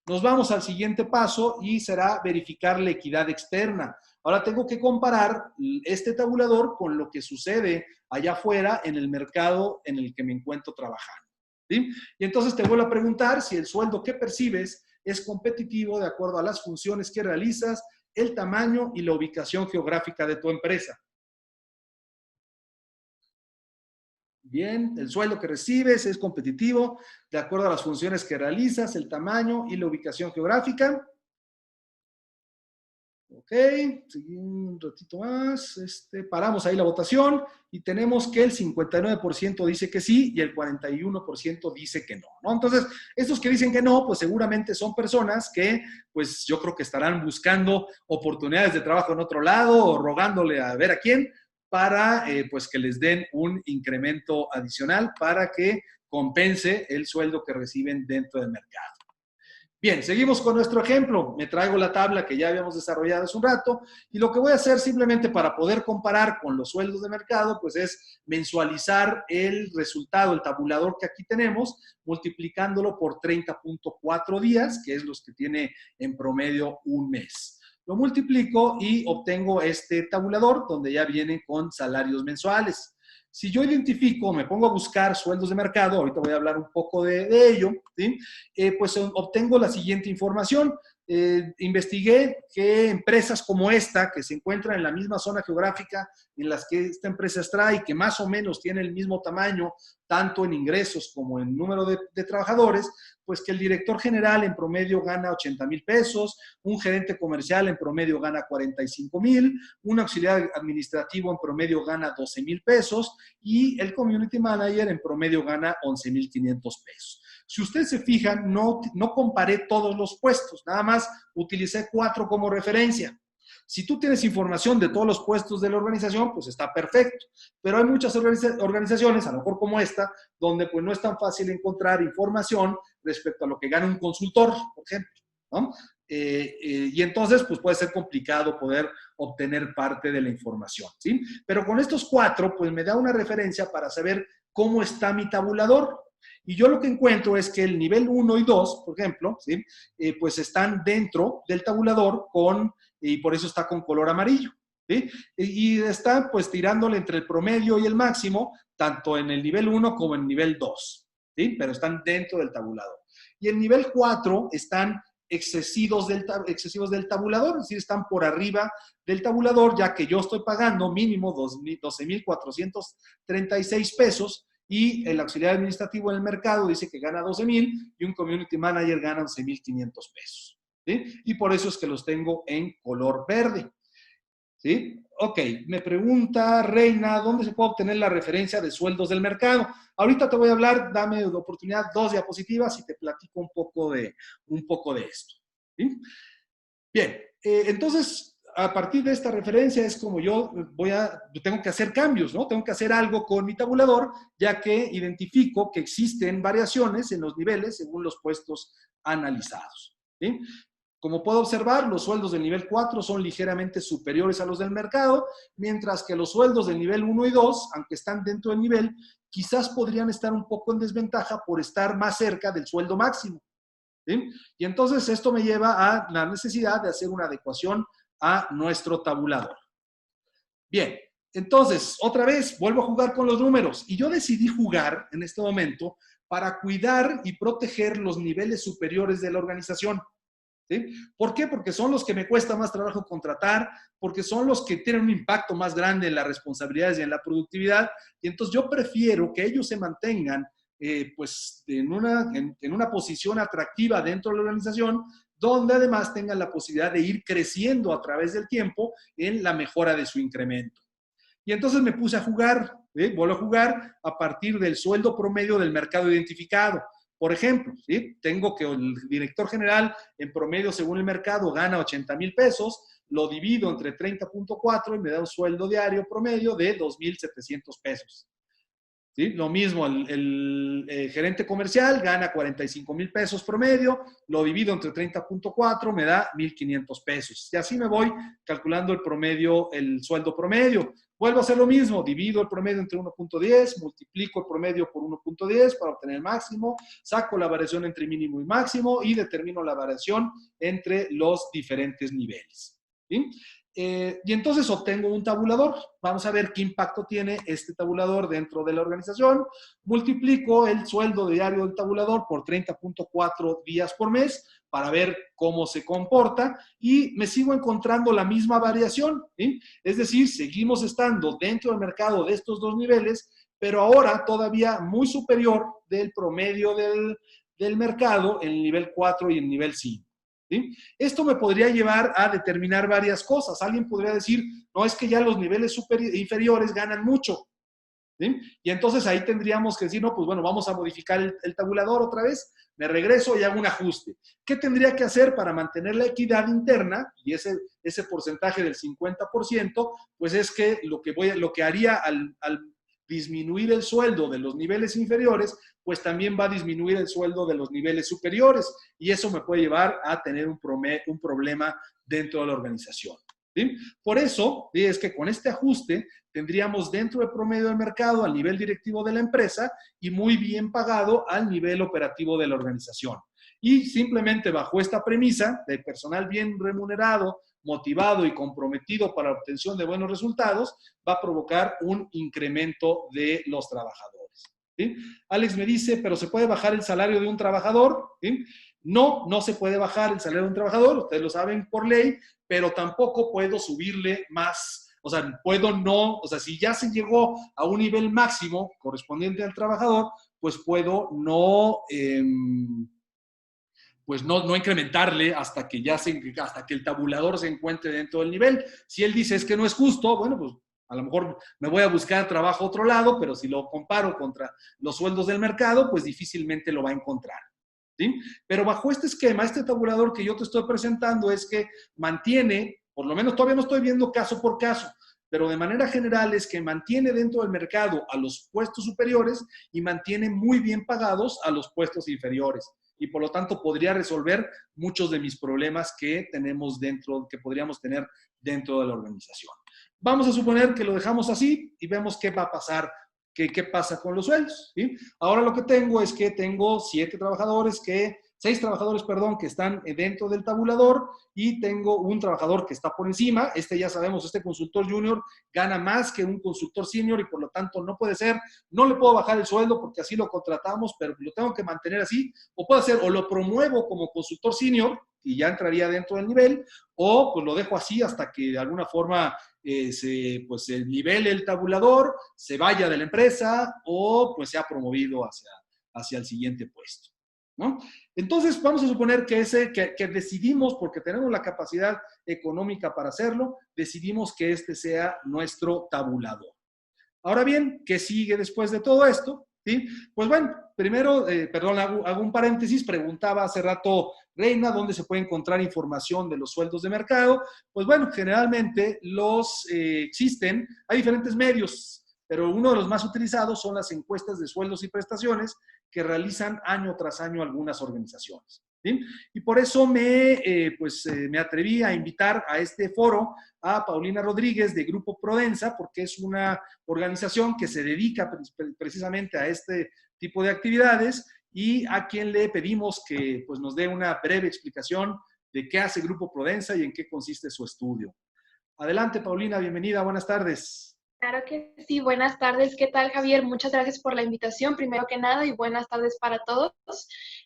Nos vamos al siguiente paso y será verificar la equidad externa. Ahora tengo que comparar este tabulador con lo que sucede allá afuera en el mercado en el que me encuentro trabajando. ¿Sí? Y entonces te vuelvo a preguntar si el sueldo que percibes es competitivo de acuerdo a las funciones que realizas, el tamaño y la ubicación geográfica de tu empresa. Bien, el sueldo que recibes es competitivo de acuerdo a las funciones que realizas, el tamaño y la ubicación geográfica. Ok, seguimos un ratito más. Paramos ahí la votación y tenemos que el 59% dice que sí y el 41% dice que no, ¿no? Entonces, estos que dicen que no, pues seguramente son personas que, pues yo creo que estarán buscando oportunidades de trabajo en otro lado o rogándole a ver a quién para, pues que les den un incremento adicional para que compense el sueldo que reciben dentro del mercado. Bien, seguimos con nuestro ejemplo. Me traigo la tabla que ya habíamos desarrollado hace un rato y lo que voy a hacer simplemente para poder comparar con los sueldos de mercado, pues es mensualizar el resultado, el tabulador que aquí tenemos, multiplicándolo por 30.4 días, que es los que tiene en promedio un mes. Lo multiplico y obtengo este tabulador donde ya vienen con salarios mensuales. Si yo identifico, me pongo a buscar sueldos de mercado, ahorita voy a hablar un poco de ello, ¿sí? Pues obtengo la siguiente información. Investigué que empresas como esta, que se encuentran en la misma zona geográfica en las que esta empresa está y que más o menos tiene el mismo tamaño, tanto en ingresos como en número de trabajadores, pues que el director general en promedio gana 80,000 pesos, un gerente comercial en promedio gana 45,000, un auxiliar administrativo en promedio gana 12,000 pesos y el community manager en promedio gana 11,500 pesos. Si ustedes se fijan, no comparé todos los puestos, nada más utilicé 4 como referencia. Si tú tienes información de todos los puestos de la organización, pues está perfecto. Pero hay muchas organizaciones, a lo mejor como esta, donde pues no es tan fácil encontrar información respecto a lo que gana un consultor, por ejemplo, ¿no? Y entonces, pues puede ser complicado poder obtener parte de la información, ¿sí? Pero con estos 4, pues me da una referencia para saber cómo está mi tabulador. Y yo lo que encuentro es que el nivel 1 y 2, por ejemplo, ¿sí? Pues están dentro del tabulador y por eso está con color amarillo, ¿sí? Y está pues tirándole entre el promedio y el máximo, tanto en el nivel 1 como en el nivel 2, ¿sí? Pero están dentro del tabulador. Y el nivel 4 están excesivos del tabulador, es decir, están por arriba del tabulador, ya que yo estoy pagando mínimo 12,436 pesos y el auxiliar administrativo en el mercado dice que gana 12,000 y un community manager gana 11,500 pesos. ¿Sí? Y por eso es que los tengo en color verde. ¿Sí? Ok, me pregunta Reina, ¿dónde se puede obtener la referencia de sueldos del mercado? Ahorita te voy a hablar, dame la oportunidad, 2 diapositivas y te platico un poco de esto. ¿Sí? Bien, entonces, a partir de esta referencia es como yo tengo que hacer cambios, ¿no? Tengo que hacer algo con mi tabulador, ya que identifico que existen variaciones en los niveles según los puestos analizados. ¿Sí? Como puedo observar, los sueldos del nivel 4 son ligeramente superiores a los del mercado, mientras que los sueldos del nivel 1 y 2, aunque están dentro del nivel, quizás podrían estar un poco en desventaja por estar más cerca del sueldo máximo. ¿Sí? Y entonces esto me lleva a la necesidad de hacer una adecuación a nuestro tabulador. Bien, entonces, otra vez, vuelvo a jugar con los números. Y yo decidí jugar en este momento para cuidar y proteger los niveles superiores de la organización. ¿Sí? ¿Por qué? Porque son los que me cuesta más trabajo contratar, porque son los que tienen un impacto más grande en las responsabilidades y en la productividad, y entonces yo prefiero que ellos se mantengan pues en una posición atractiva dentro de la organización, donde además tengan la posibilidad de ir creciendo a través del tiempo en la mejora de su incremento. Y entonces me puse a jugar, vuelvo a jugar a partir del sueldo promedio del mercado identificado. Por ejemplo, ¿sí? Tengo que el director general en promedio según el mercado gana 80,000 pesos, lo divido entre 30.4 y me da un sueldo diario promedio de 2,700 pesos. ¿Sí? Lo mismo, el gerente comercial gana 45,000 pesos promedio, lo divido entre 30.4, me da 1,500 pesos. Y así me voy calculando el promedio, el sueldo promedio. Vuelvo a hacer lo mismo, divido el promedio entre 1.10, multiplico el promedio por 1.10 para obtener el máximo, saco la variación entre mínimo y máximo y determino la variación entre los diferentes niveles. ¿Sí? Y entonces obtengo un tabulador. Vamos a ver qué impacto tiene este tabulador dentro de la organización. Multiplico el sueldo diario del tabulador por 30.4 días por mes para ver cómo se comporta y me sigo encontrando la misma variación. ¿Sí? Es decir, seguimos estando dentro del mercado de estos dos niveles, pero ahora todavía muy superior del promedio del mercado en el nivel 4 y el nivel 5. ¿Sí? Esto me podría llevar a determinar varias cosas. Alguien podría decir, no, es que ya los niveles inferiores ganan mucho. ¿Sí? Y entonces ahí tendríamos que decir, no, pues bueno, vamos a modificar el tabulador otra vez, me regreso y hago un ajuste. ¿Qué tendría que hacer para mantener la equidad interna? Y ese porcentaje del 50%, pues es que lo que haría al disminuir el sueldo de los niveles inferiores, pues también va a disminuir el sueldo de los niveles superiores y eso me puede llevar a tener un problema dentro de la organización. ¿Sí? Por eso es que con este ajuste tendríamos dentro del promedio del mercado al nivel directivo de la empresa y muy bien pagado al nivel operativo de la organización. Y simplemente bajo esta premisa de personal bien remunerado, motivado y comprometido para la obtención de buenos resultados, va a provocar un incremento de los trabajadores. ¿Sí? Alex me dice, ¿pero se puede bajar el salario de un trabajador? ¿Sí? No, no se puede bajar el salario de un trabajador, ustedes lo saben por ley, pero tampoco puedo subirle más. O sea, si ya se llegó a un nivel máximo correspondiente al trabajador, pues puedo no incrementarle hasta que el tabulador se encuentre dentro del nivel. Si él dice es que no es justo, bueno, pues a lo mejor me voy a buscar trabajo a otro lado, pero si lo comparo contra los sueldos del mercado, pues difícilmente lo va a encontrar. ¿Sí? Pero bajo este esquema, este tabulador que yo te estoy presentando es que mantiene, por lo menos todavía no estoy viendo caso por caso, pero de manera general es que mantiene dentro del mercado a los puestos superiores y mantiene muy bien pagados a los puestos inferiores. Y por lo tanto podría resolver muchos de mis problemas que podríamos tener dentro de la organización. Vamos a suponer que lo dejamos así y vemos qué va a pasar. ¿Qué pasa con los sueldos? ¿Sí? Ahora lo que tengo es que tengo 6 trabajadores que están dentro del tabulador y tengo un trabajador que está por encima. Ya sabemos, este consultor junior gana más que un consultor senior y por lo tanto no puede ser, no le puedo bajar el sueldo porque así lo contratamos, pero lo tengo que mantener así. O puede ser, o lo promuevo como consultor senior y ya entraría dentro del nivel, o pues lo dejo así hasta que de alguna forma pues se nivele el tabulador, se vaya de la empresa o pues sea promovido hacia el siguiente puesto, ¿no? Entonces, vamos a suponer que decidimos, porque tenemos la capacidad económica para hacerlo, decidimos que este sea nuestro tabulador. Ahora bien, ¿qué sigue después de todo esto? ¿Sí? Pues bueno, primero, perdón, hago un paréntesis, preguntaba hace rato Reina dónde se puede encontrar información de los sueldos de mercado. Pues bueno, generalmente existen, hay diferentes medios, pero uno de los más utilizados son las encuestas de sueldos y prestaciones que realizan año tras año algunas organizaciones. ¿Sí? Y por eso me atreví a invitar a este foro a Paulina Rodríguez de Grupo Prodensa, porque es una organización que se dedica precisamente a este tipo de actividades y a quien le pedimos que pues, nos dé una breve explicación de qué hace Grupo Prodensa y en qué consiste su estudio. Adelante, Paulina, bienvenida, buenas tardes. Claro que sí, buenas tardes. ¿Qué tal, Javier? Muchas gracias por la invitación, primero que nada, y buenas tardes para todos.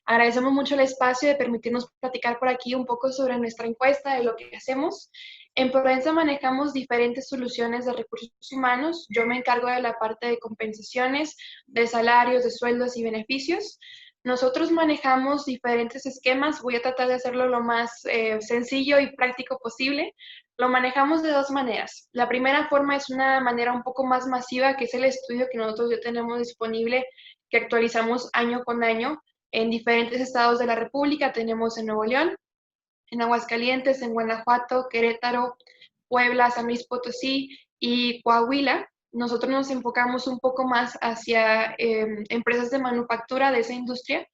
Agradecemos mucho el espacio de permitirnos platicar por aquí un poco sobre nuestra encuesta, de lo que hacemos. En Provenza manejamos diferentes soluciones de recursos humanos. Yo me encargo de la parte de compensaciones, de salarios, de sueldos y beneficios. Nosotros manejamos diferentes esquemas. Voy a tratar de hacerlo lo más sencillo y práctico posible. Lo manejamos de dos maneras. La primera forma es una manera un poco más masiva, que es el estudio que nosotros ya tenemos disponible, que actualizamos año con año en diferentes estados de la República. Tenemos en Nuevo León, en Aguascalientes, en Guanajuato, Querétaro, Puebla, San Luis Potosí y Coahuila. Nosotros nos enfocamos un poco más hacia empresas de manufactura de esa industria.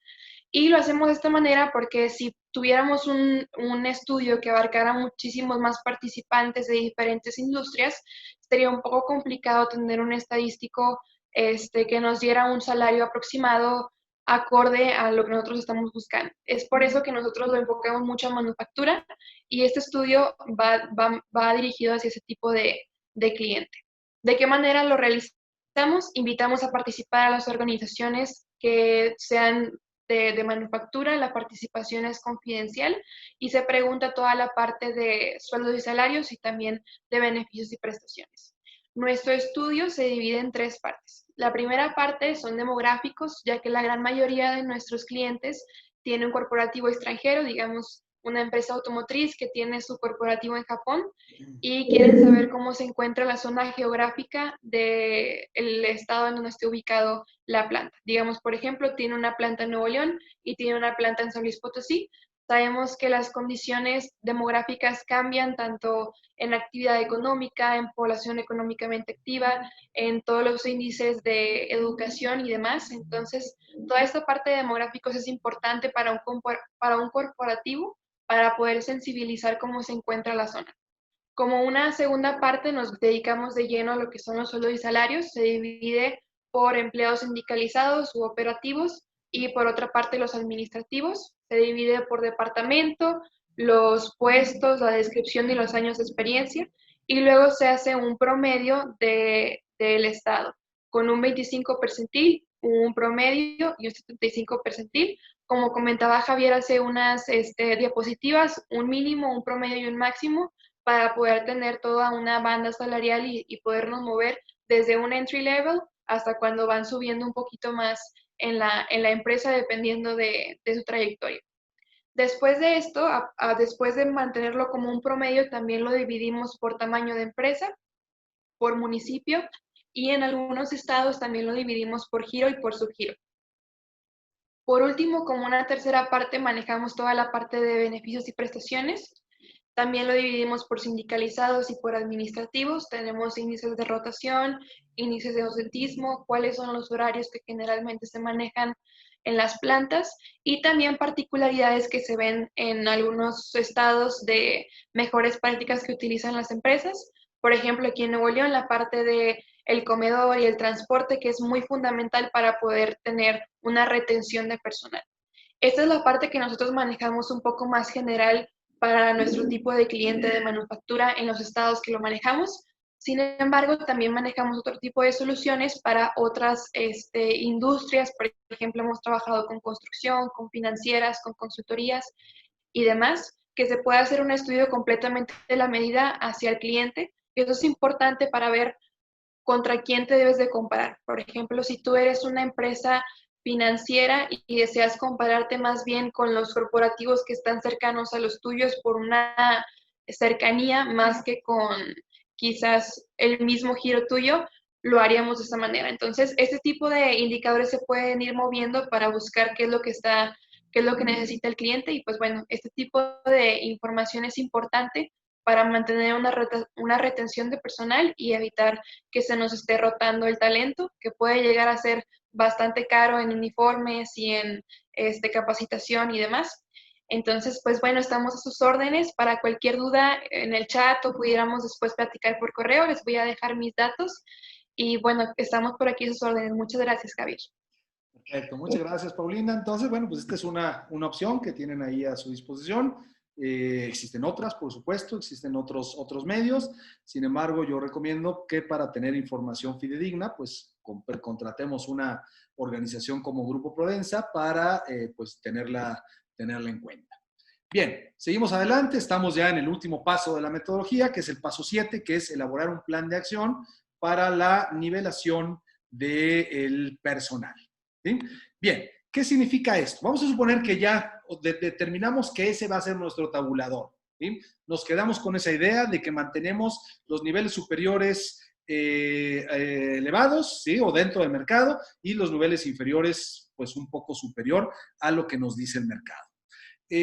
Y lo hacemos de esta manera porque si tuviéramos un estudio que abarcara muchísimos más participantes de diferentes industrias, sería un poco complicado tener un estadístico que nos diera un salario aproximado acorde a lo que nosotros estamos buscando. Es por eso que nosotros lo enfocamos mucho en manufactura y este estudio va dirigido hacia ese tipo de cliente. ¿De qué manera lo realizamos? Invitamos a participar a las organizaciones que sean de manufactura. La participación es confidencial y se pregunta toda la parte de sueldos y salarios y también de beneficios y prestaciones. Nuestro estudio se divide en tres partes. La primera parte son demográficos, ya que la gran mayoría de nuestros clientes tiene un corporativo extranjero, digamos una empresa automotriz que tiene su corporativo en Japón y quieren saber cómo se encuentra la zona geográfica del estado en donde esté ubicado la planta. Digamos, por ejemplo, tiene una planta en Nuevo León y tiene una planta en San Luis Potosí. Sabemos que las condiciones demográficas cambian tanto en actividad económica, en población económicamente activa, en todos los índices de educación y demás. Entonces, toda esta parte de demográficos es importante para un corporativo para poder sensibilizar cómo se encuentra la zona. Como una segunda parte nos dedicamos de lleno a lo que son los sueldos y salarios. Se divide por empleados sindicalizados u operativos y por otra parte los administrativos. Se divide por departamento, los puestos, la descripción y los años de experiencia. Y luego se hace un promedio del estado con un 25 percentil, un promedio y un 75 percentil. Como comentaba Javier hace unas diapositivas, un mínimo, un promedio y un máximo para poder tener toda una banda salarial y podernos mover desde un entry level hasta cuando van subiendo un poquito más en la empresa dependiendo de su trayectoria. Después de esto, después de mantenerlo como un promedio, también lo dividimos por tamaño de empresa, por municipio y en algunos estados también lo dividimos por giro y por subgiro. Por último, como una tercera parte, manejamos toda la parte de beneficios y prestaciones. También lo dividimos por sindicalizados y por administrativos. Tenemos índices de rotación, índices de ausentismo, cuáles son los horarios que generalmente se manejan en las plantas y también particularidades que se ven en algunos estados de mejores prácticas que utilizan las empresas. Por ejemplo, aquí en Nuevo León, la parte de el comedor y el transporte, que es muy fundamental para poder tener una retención de personal. Esta es la parte que nosotros manejamos un poco más general para nuestro tipo de cliente de manufactura en los estados que lo manejamos. Sin embargo, también manejamos otro tipo de soluciones para otras industrias. Por ejemplo, hemos trabajado con construcción, con financieras, con consultorías y demás, que se puede hacer un estudio completamente de la medida hacia el cliente Eso es importante para ver contra quién te debes de comparar. Por ejemplo, si tú eres una empresa financiera y deseas compararte más bien con los corporativos que están cercanos a los tuyos por una cercanía más que con quizás el mismo giro tuyo, lo haríamos de esta manera. Entonces, este tipo de indicadores se pueden ir moviendo para buscar qué es lo que está, qué es lo que necesita el cliente y pues bueno, este tipo de información es importante para mantener una retención de personal y evitar que se nos esté rotando el talento, que puede llegar a ser bastante caro en uniformes y en capacitación y demás. Entonces, pues bueno, estamos a sus órdenes. Para cualquier duda en el chat o pudiéramos después platicar por correo, les voy a dejar mis datos. Y bueno, estamos por aquí a sus órdenes. Muchas gracias, Javier. Perfecto, muchas gracias, Paulina. Entonces, bueno, pues esta es una opción que tienen ahí a su disposición. Existen otras, por supuesto, existen otros medios. Sin embargo, yo recomiendo que para tener información fidedigna, pues contratemos una organización como Grupo Prodensa para pues tenerla en cuenta. Bien, seguimos adelante. Estamos ya en el último paso de la metodología, que es el paso 7, que es elaborar un plan de acción para la nivelación del personal. ¿Sí? Bien, ¿qué significa esto? Vamos a suponer que ya determinamos que ese va a ser nuestro tabulador. ¿Sí? Nos quedamos con esa idea de que mantenemos los niveles superiores elevados, ¿sí? O dentro del mercado, y los niveles inferiores, pues un poco superior a lo que nos dice el mercado.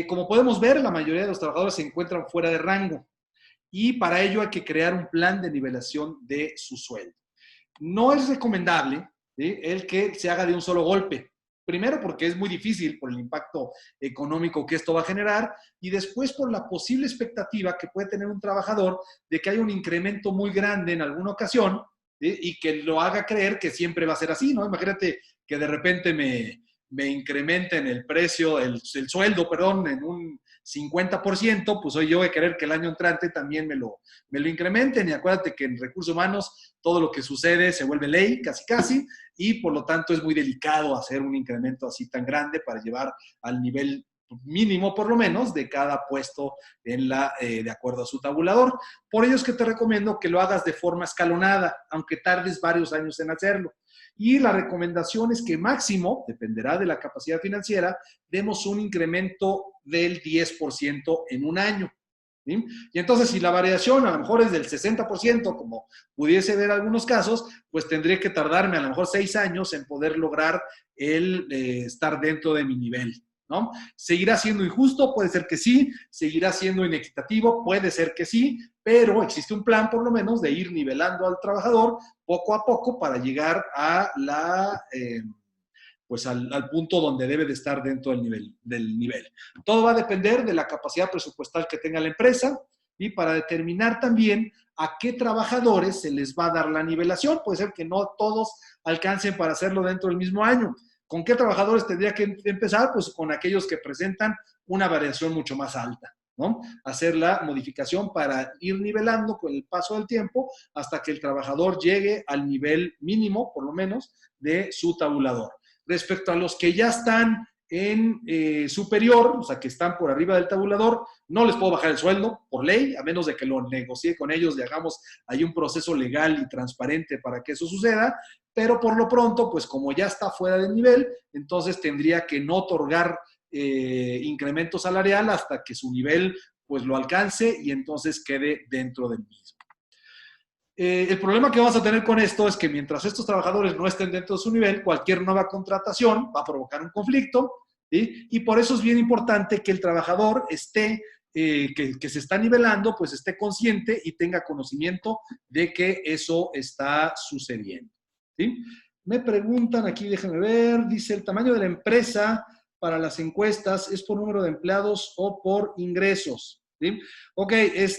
Como podemos ver, la mayoría de los trabajadores se encuentran fuera de rango y para ello hay que crear un plan de nivelación de su sueldo. No es recomendable, ¿sí?, el que se haga de un solo golpe. Primero porque es muy difícil por el impacto económico que esto va a generar y después por la posible expectativa que puede tener un trabajador de que haya un incremento muy grande en alguna ocasión, ¿sí?, y que lo haga creer que siempre va a ser así, ¿no? Imagínate que de repente me incrementen el precio, el sueldo, perdón, en un 50%, pues hoy yo voy a querer que el año entrante también me lo incrementen. Y acuérdate que en recursos humanos todo lo que sucede se vuelve ley, casi casi, y por lo tanto es muy delicado hacer un incremento así tan grande para llevar al nivel mínimo, por lo menos, de cada puesto de acuerdo a su tabulador. Por ello es que te recomiendo que lo hagas de forma escalonada, aunque tardes varios años en hacerlo. Y la recomendación es que máximo, dependerá de la capacidad financiera, demos un incremento del 10% en un año. ¿Sí? Y entonces, si la variación a lo mejor es del 60%, como pudiese ver algunos casos, pues tendría que tardarme a lo mejor 6 años en poder lograr el estar dentro de mi nivel, ¿no? ¿Seguirá siendo injusto? Puede ser que sí. ¿Seguirá siendo inequitativo? Puede ser que sí, pero existe un plan por lo menos de ir nivelando al trabajador poco a poco para llegar a pues al punto donde debe de estar dentro del nivel. Todo va a depender de la capacidad presupuestal que tenga la empresa y para determinar también a qué trabajadores se les va a dar la nivelación. Puede ser que no todos alcancen para hacerlo dentro del mismo año. ¿Con qué trabajadores tendría que empezar? Pues con aquellos que presentan una variación mucho más alta, ¿no? Hacer la modificación para ir nivelando con el paso del tiempo hasta que el trabajador llegue al nivel mínimo, por lo menos, de su tabulador. Respecto a los que ya están en superior, o sea, que están por arriba del tabulador, no les puedo bajar el sueldo por ley, a menos de que lo negocie con ellos y hagamos ahí un proceso legal y transparente para que eso suceda, pero por lo pronto, pues como ya está fuera del nivel, entonces tendría que no otorgar incremento salarial hasta que su nivel pues lo alcance y entonces quede dentro del mismo. El problema que vamos a tener con esto es que mientras estos trabajadores no estén dentro de su nivel, cualquier nueva contratación va a provocar un conflicto, ¿sí? Y por eso es bien importante que el trabajador esté, que se está nivelando, pues esté consciente y tenga conocimiento de que eso está sucediendo, ¿sí? Me preguntan aquí, déjenme ver, dice, ¿el tamaño de la empresa para las encuestas es por número de empleados o por ingresos? ¿Sí? Ok,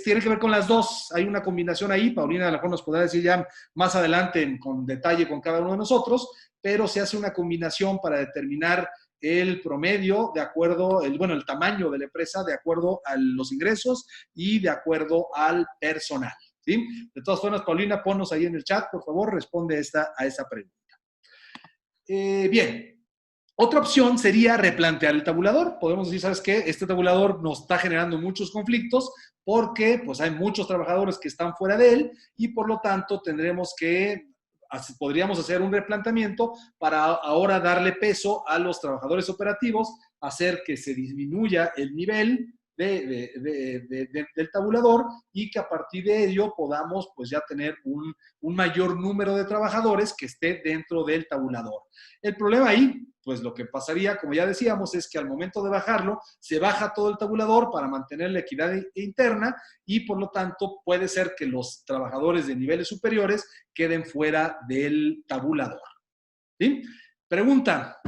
tiene que ver con las dos. Hay una combinación ahí. Paulina a lo mejor nos podrá decir ya más adelante con detalle con cada uno de nosotros, pero se hace una combinación para determinar el promedio de acuerdo, el tamaño de la empresa de acuerdo a los ingresos y de acuerdo al personal. ¿Sí? De todas formas, Paulina, ponnos ahí en el chat, por favor, responde a esa pregunta. Bien. Otra opción sería replantear el tabulador. Podemos decir, ¿sabes qué? Este tabulador nos está generando muchos conflictos porque pues, hay muchos trabajadores que están fuera de él y por lo tanto podríamos hacer un replanteamiento para ahora darle peso a los trabajadores operativos, hacer que se disminuya el nivel del tabulador y que a partir de ello podamos pues ya tener un mayor número de trabajadores que esté dentro del tabulador. El problema ahí, pues lo que pasaría, como ya decíamos, es que al momento de bajarlo, se baja todo el tabulador para mantener la equidad interna y por lo tanto puede ser que los trabajadores de niveles superiores queden fuera del tabulador. ¿Sí? Pregunta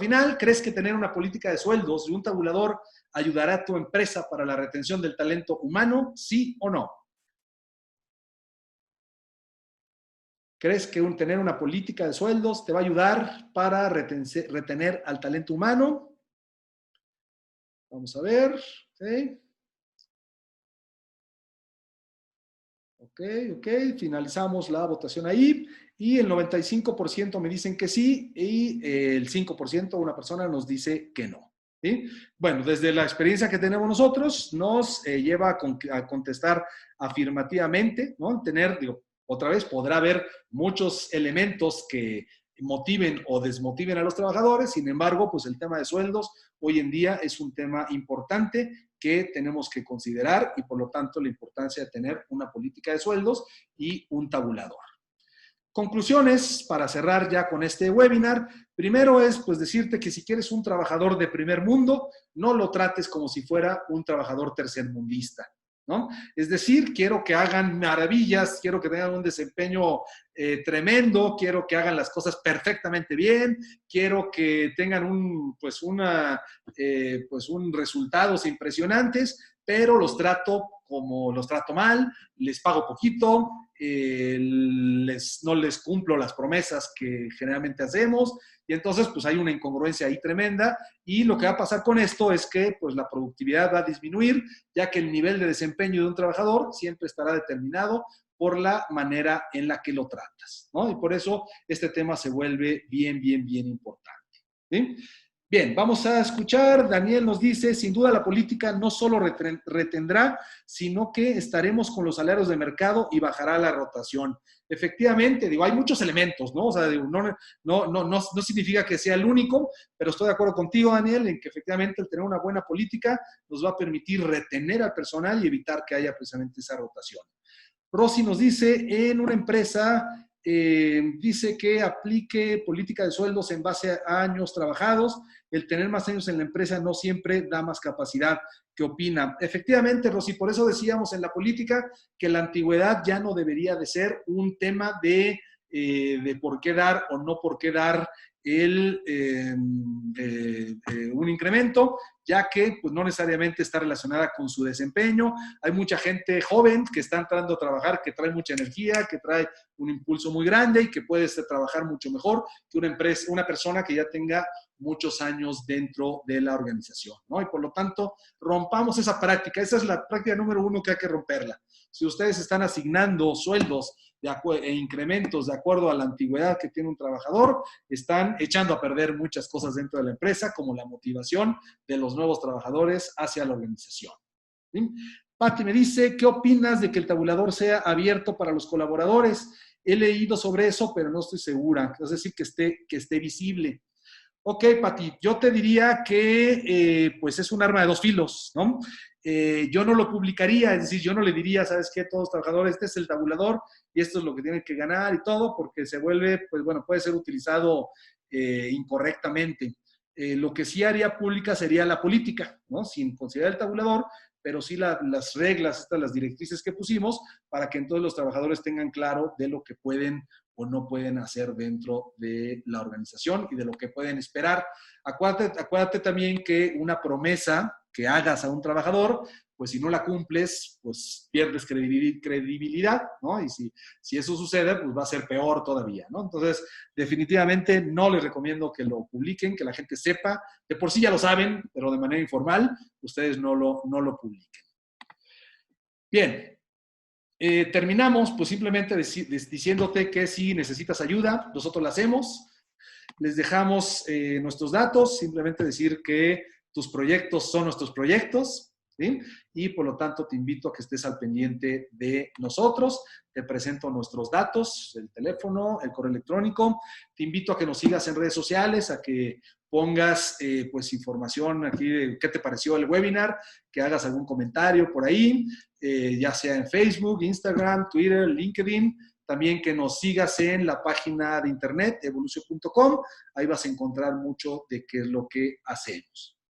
final, ¿crees que tener una política de sueldos y un tabulador ayudará a tu empresa para la retención del talento humano? ¿Sí o no? ¿Crees que tener una política de sueldos te va a ayudar para retener al talento humano? Vamos a ver. ¿Sí? Ok. Finalizamos la votación ahí. Y el 95% me dicen que sí y el 5% una persona nos dice que no. ¿Sí? Bueno, desde la experiencia que tenemos nosotros, nos lleva a contestar afirmativamente, ¿no? Otra vez, podrá haber muchos elementos que motiven o desmotiven a los trabajadores, sin embargo, pues el tema de sueldos hoy en día es un tema importante que tenemos que considerar y por lo tanto la importancia de tener una política de sueldos y un tabulador. Conclusiones para cerrar ya con este webinar. Primero es pues decirte que si quieres un trabajador de primer mundo, no lo trates como si fuera un trabajador tercermundista, ¿no? Es decir, quiero que hagan maravillas, quiero que tengan un desempeño tremendo, quiero que hagan las cosas perfectamente bien, quiero que tengan resultados impresionantes, pero los trato mal, les pago poquito, no les cumplo las promesas que generalmente hacemos y entonces pues hay una incongruencia ahí tremenda y lo que va a pasar con esto es que pues la productividad va a disminuir ya que el nivel de desempeño de un trabajador siempre estará determinado por la manera en la que lo tratas, ¿no? Y por eso este tema se vuelve bien importante, ¿sí? Bien, vamos a escuchar. Daniel nos dice, sin duda la política no solo retendrá, sino que estaremos con los salarios de mercado y bajará la rotación. Efectivamente, hay muchos elementos, ¿no? O sea, no significa que sea el único, pero estoy de acuerdo contigo, Daniel, en que efectivamente el tener una buena política nos va a permitir retener al personal y evitar que haya precisamente esa rotación. Rosy nos dice, en una empresa, dice que aplique política de sueldos en base a años trabajados. El tener más años en la empresa no siempre da más capacidad. ¿Qué opina? Efectivamente, Rosy, por eso decíamos en la política que la antigüedad ya no debería de ser un tema de por qué dar o no por qué dar un incremento, ya que pues, no necesariamente está relacionada con su desempeño. Hay mucha gente joven que está entrando a trabajar, que trae mucha energía, que trae un impulso muy grande y que puede trabajar mucho mejor que una persona que ya tenga muchos años dentro de la organización, ¿no? Y por lo tanto, rompamos esa práctica. Esa es la práctica número 1 que hay que romperla. Si ustedes están asignando sueldos e incrementos de acuerdo a la antigüedad que tiene un trabajador, están echando a perder muchas cosas dentro de la empresa, como la motivación de los nuevos trabajadores hacia la organización. ¿Sí? Pati me dice, ¿qué opinas de que el tabulador sea abierto para los colaboradores? He leído sobre eso, pero no estoy segura. Es decir, que esté visible. Ok, Pati, yo te diría que pues es un arma de dos filos, ¿no? Yo no lo publicaría, es decir, yo no le diría, ¿sabes qué? Todos los trabajadores, este es el tabulador y esto es lo que tienen que ganar y todo, porque se vuelve, pues bueno, puede ser utilizado incorrectamente. Lo que sí haría pública sería la política, ¿no? Sin considerar el tabulador, pero sí las reglas, las directrices que pusimos para que entonces los trabajadores tengan claro de lo que pueden o no pueden hacer dentro de la organización y de lo que pueden esperar. Acuérdate también que una promesa que hagas a un trabajador, pues si no la cumples, pues pierdes credibilidad, ¿no? Y si eso sucede, pues va a ser peor todavía, ¿no? Entonces, definitivamente no les recomiendo que lo publiquen, que la gente sepa, de por sí ya lo saben, pero de manera informal, ustedes no lo publiquen. Bien. Terminamos pues simplemente diciéndote que si necesitas ayuda, nosotros la hacemos. Les dejamos nuestros datos, simplemente decir que tus proyectos son nuestros proyectos, ¿sí? Y por lo tanto te invito a que estés al pendiente de nosotros. Te presento nuestros datos, el teléfono, el correo electrónico. Te invito a que nos sigas en redes sociales, a que pongas pues información aquí de qué te pareció el webinar, que hagas algún comentario por ahí, ya sea en Facebook, Instagram, Twitter, LinkedIn. También que nos sigas en la página de internet, evolucio.com. Ahí vas a encontrar mucho de qué es lo que hacemos.